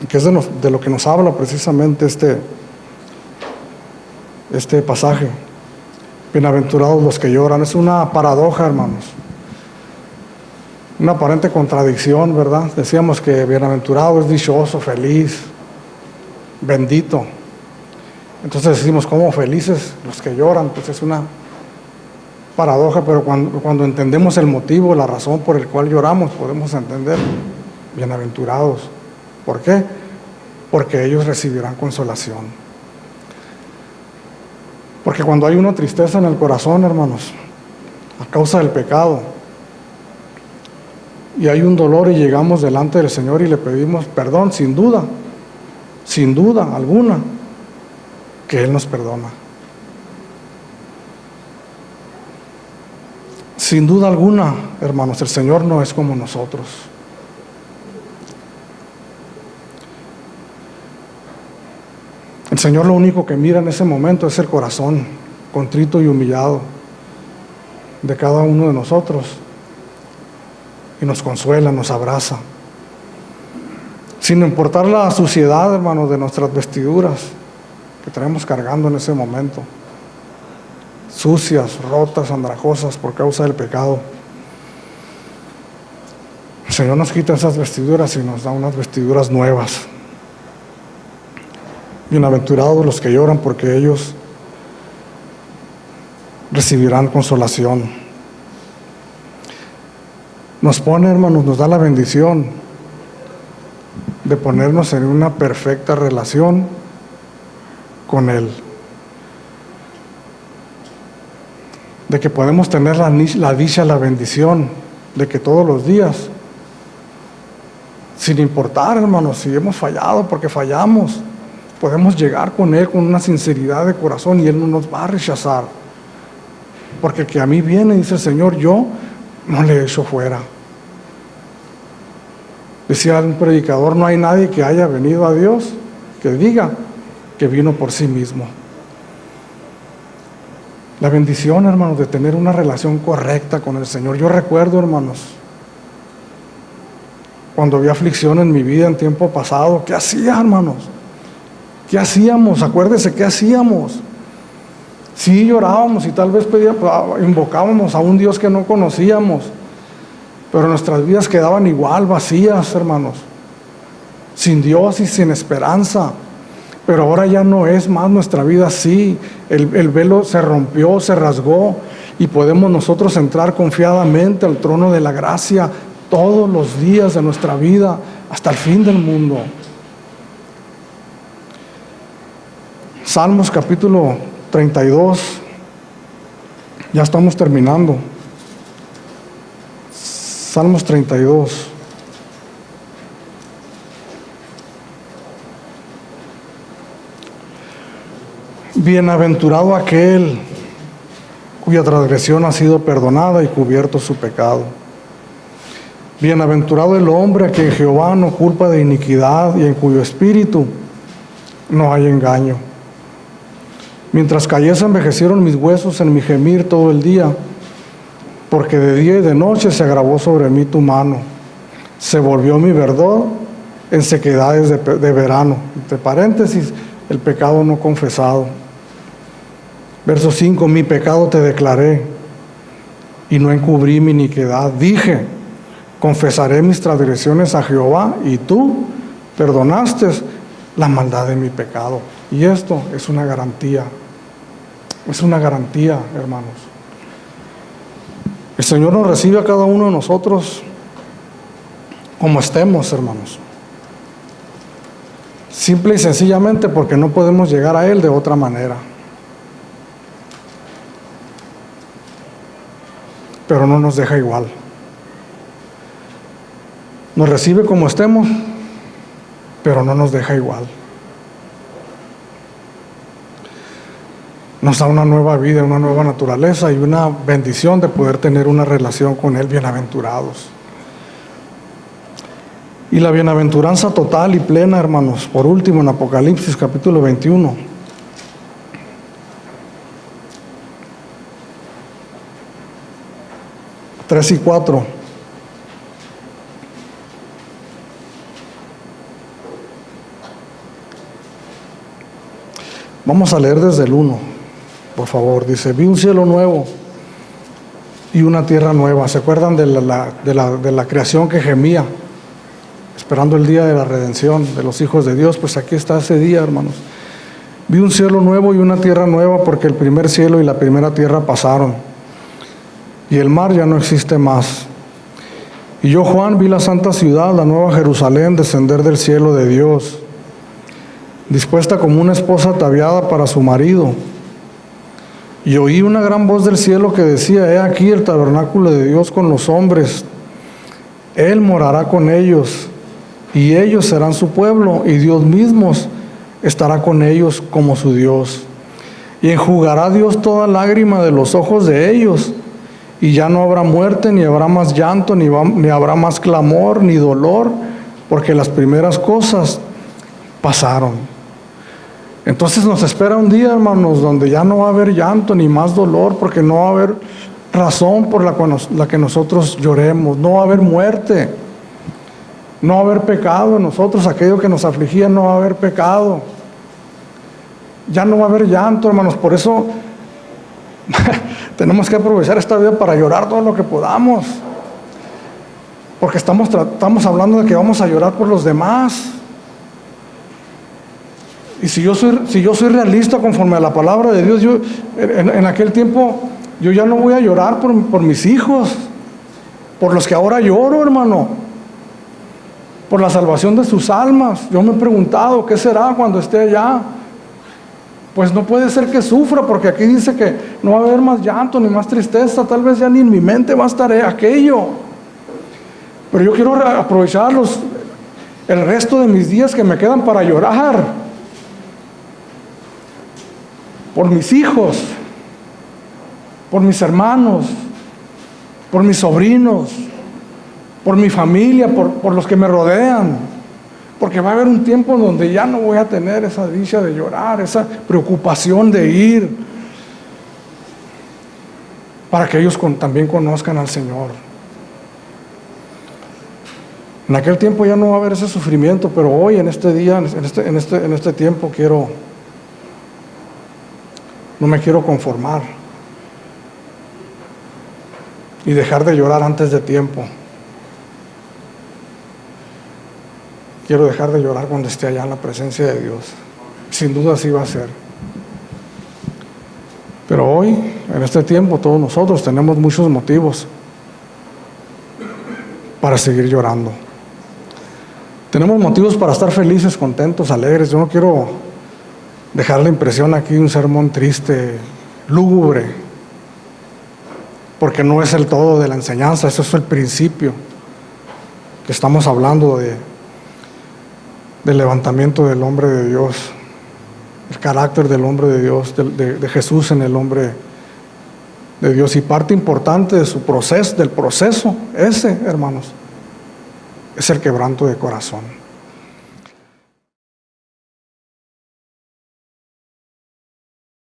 que es de lo que nos habla precisamente este pasaje. Bienaventurados los que lloran. Es una paradoja, hermanos. Una aparente contradicción, ¿verdad? Decíamos que bienaventurado es dichoso, feliz, bendito. Entonces decimos, ¿cómo felices los que lloran? Pues es una paradoja, pero cuando entendemos el motivo, la razón por el cual lloramos, podemos entender, bienaventurados. ¿Por qué? Porque ellos recibirán consolación. Porque cuando hay una tristeza en el corazón, hermanos, a causa del pecado, y hay un dolor y llegamos delante del Señor y le pedimos perdón, sin duda alguna, que Él nos perdona. Sin duda alguna, hermanos, el Señor no es como nosotros. El Señor lo único que mira en ese momento es el corazón contrito y humillado de cada uno de nosotros, y nos consuela, nos abraza, sin importar la suciedad, hermanos, de nuestras vestiduras que traemos cargando en ese momento, sucias, rotas, andrajosas por causa del pecado. El Señor nos quita esas vestiduras y nos da unas vestiduras nuevas. Bienaventurados los que lloran, porque ellos recibirán consolación. Nos pone, hermanos, nos da la bendición de ponernos en una perfecta relación con Él. De que podemos tener la dicha, la bendición de que todos los días, sin importar, hermanos, si hemos fallado, porque fallamos, podemos llegar con Él con una sinceridad de corazón y Él no nos va a rechazar. Porque el que a mí viene, dice el Señor, yo no le echo fuera. Decía un predicador, no hay nadie que haya venido a Dios que diga que vino por sí mismo. La bendición, hermanos, de tener una relación correcta con el Señor. Yo recuerdo, hermanos, cuando había aflicción en mi vida en tiempo pasado, ¿qué hacía, hermanos? ¿Qué hacíamos? Acuérdese, ¿qué hacíamos? Sí, llorábamos y tal vez invocábamos a un Dios que no conocíamos, pero nuestras vidas quedaban igual, vacías, hermanos, sin Dios y sin esperanza. Pero ahora ya no es más nuestra vida así. El velo se rompió, se rasgó, y podemos nosotros entrar confiadamente al trono de la gracia todos los días de nuestra vida hasta el fin del mundo. Salmos capítulo 32, ya estamos terminando. Salmos 32. Bienaventurado aquel cuya transgresión ha sido perdonada y cubierto su pecado. Bienaventurado el hombre a quien Jehová no culpa de iniquidad y en cuyo espíritu no hay engaño. Mientras callé se envejecieron mis huesos en mi gemir todo el día, porque de día y de noche se agravó sobre mí tu mano. Se volvió mi verdor en sequedades de verano. Entre paréntesis, el pecado no confesado. Verso 5, mi pecado te declaré y no encubrí mi iniquidad. Dije, confesaré mis transgresiones a Jehová y tú perdonaste la maldad de mi pecado. Y esto es una garantía. Es una garantía, hermanos. El Señor nos recibe a cada uno de nosotros como estemos, hermanos. Simple y sencillamente porque no podemos llegar a Él de otra manera. Pero no nos deja igual. Nos recibe como estemos, pero no nos deja igual. Nos da una nueva vida, una nueva naturaleza y una bendición de poder tener una relación con Él, bienaventurados. Y la bienaventuranza total y plena, hermanos, por último en Apocalipsis capítulo 21. Tres y 4. Vamos a leer desde el 1, por favor. Dice, vi un cielo nuevo y una tierra nueva. ¿Se acuerdan de la creación que gemía, esperando el día de la redención de los hijos de Dios? Pues aquí está ese día, hermanos. Vi un cielo nuevo y una tierra nueva, porque el primer cielo y la primera tierra pasaron, y el mar ya no existe más. Y yo, Juan, vi la santa ciudad, la nueva Jerusalén, descender del cielo de Dios, dispuesta como una esposa ataviada para su marido. Y oí una gran voz del cielo que decía, he aquí el tabernáculo de Dios con los hombres. Él morará con ellos, y ellos serán su pueblo, y Dios mismo estará con ellos como su Dios. Y enjugará Dios toda lágrima de los ojos de ellos, y ya no habrá muerte, ni habrá más llanto, ni habrá más clamor, ni dolor, porque las primeras cosas pasaron. Entonces nos espera un día, hermanos, donde ya no va a haber llanto, ni más dolor, porque no va a haber razón por la que nosotros lloremos, no va a haber muerte, no va a haber pecado en nosotros, aquello que nos afligía no va a haber pecado, ya no va a haber llanto, hermanos. Por eso tenemos que aprovechar esta vida para llorar todo lo que podamos, porque estamos hablando de que vamos a llorar por los demás. Y si yo soy realista conforme a la palabra de Dios, yo en aquel tiempo yo ya no voy a llorar por mis hijos, por los que ahora lloro, hermano, por la salvación de sus almas. Yo me he preguntado, ¿qué será cuando esté allá? Pues no puede ser que sufra, porque aquí dice que no va a haber más llanto ni más tristeza. Tal vez ya ni en mi mente va a estar aquello. Pero yo quiero aprovechar el resto de mis días que me quedan para llorar por mis hijos, por mis hermanos, por mis sobrinos, por mi familia, por los que me rodean. Porque va a haber un tiempo donde ya no voy a tener esa dicha de llorar, esa preocupación de ir, para que ellos también conozcan al Señor. En aquel tiempo ya no va a haber ese sufrimiento, pero hoy, en este día, en este tiempo, no me quiero conformar y dejar de llorar antes de tiempo. Quiero dejar de llorar cuando esté allá en la presencia de Dios. Sin duda así va a ser. Pero hoy, en este tiempo, todos nosotros tenemos muchos motivos para seguir llorando. Tenemos motivos para estar felices, contentos, alegres. Yo no quiero dejar la impresión aquí de un sermón triste, lúgubre, porque no es el todo de la enseñanza. Eso es el principio que estamos hablando del levantamiento del hombre de Dios, el carácter del hombre de Dios, de Jesús en el hombre de Dios. Y parte importante de su proceso, del proceso ese, hermanos, es el quebranto de corazón.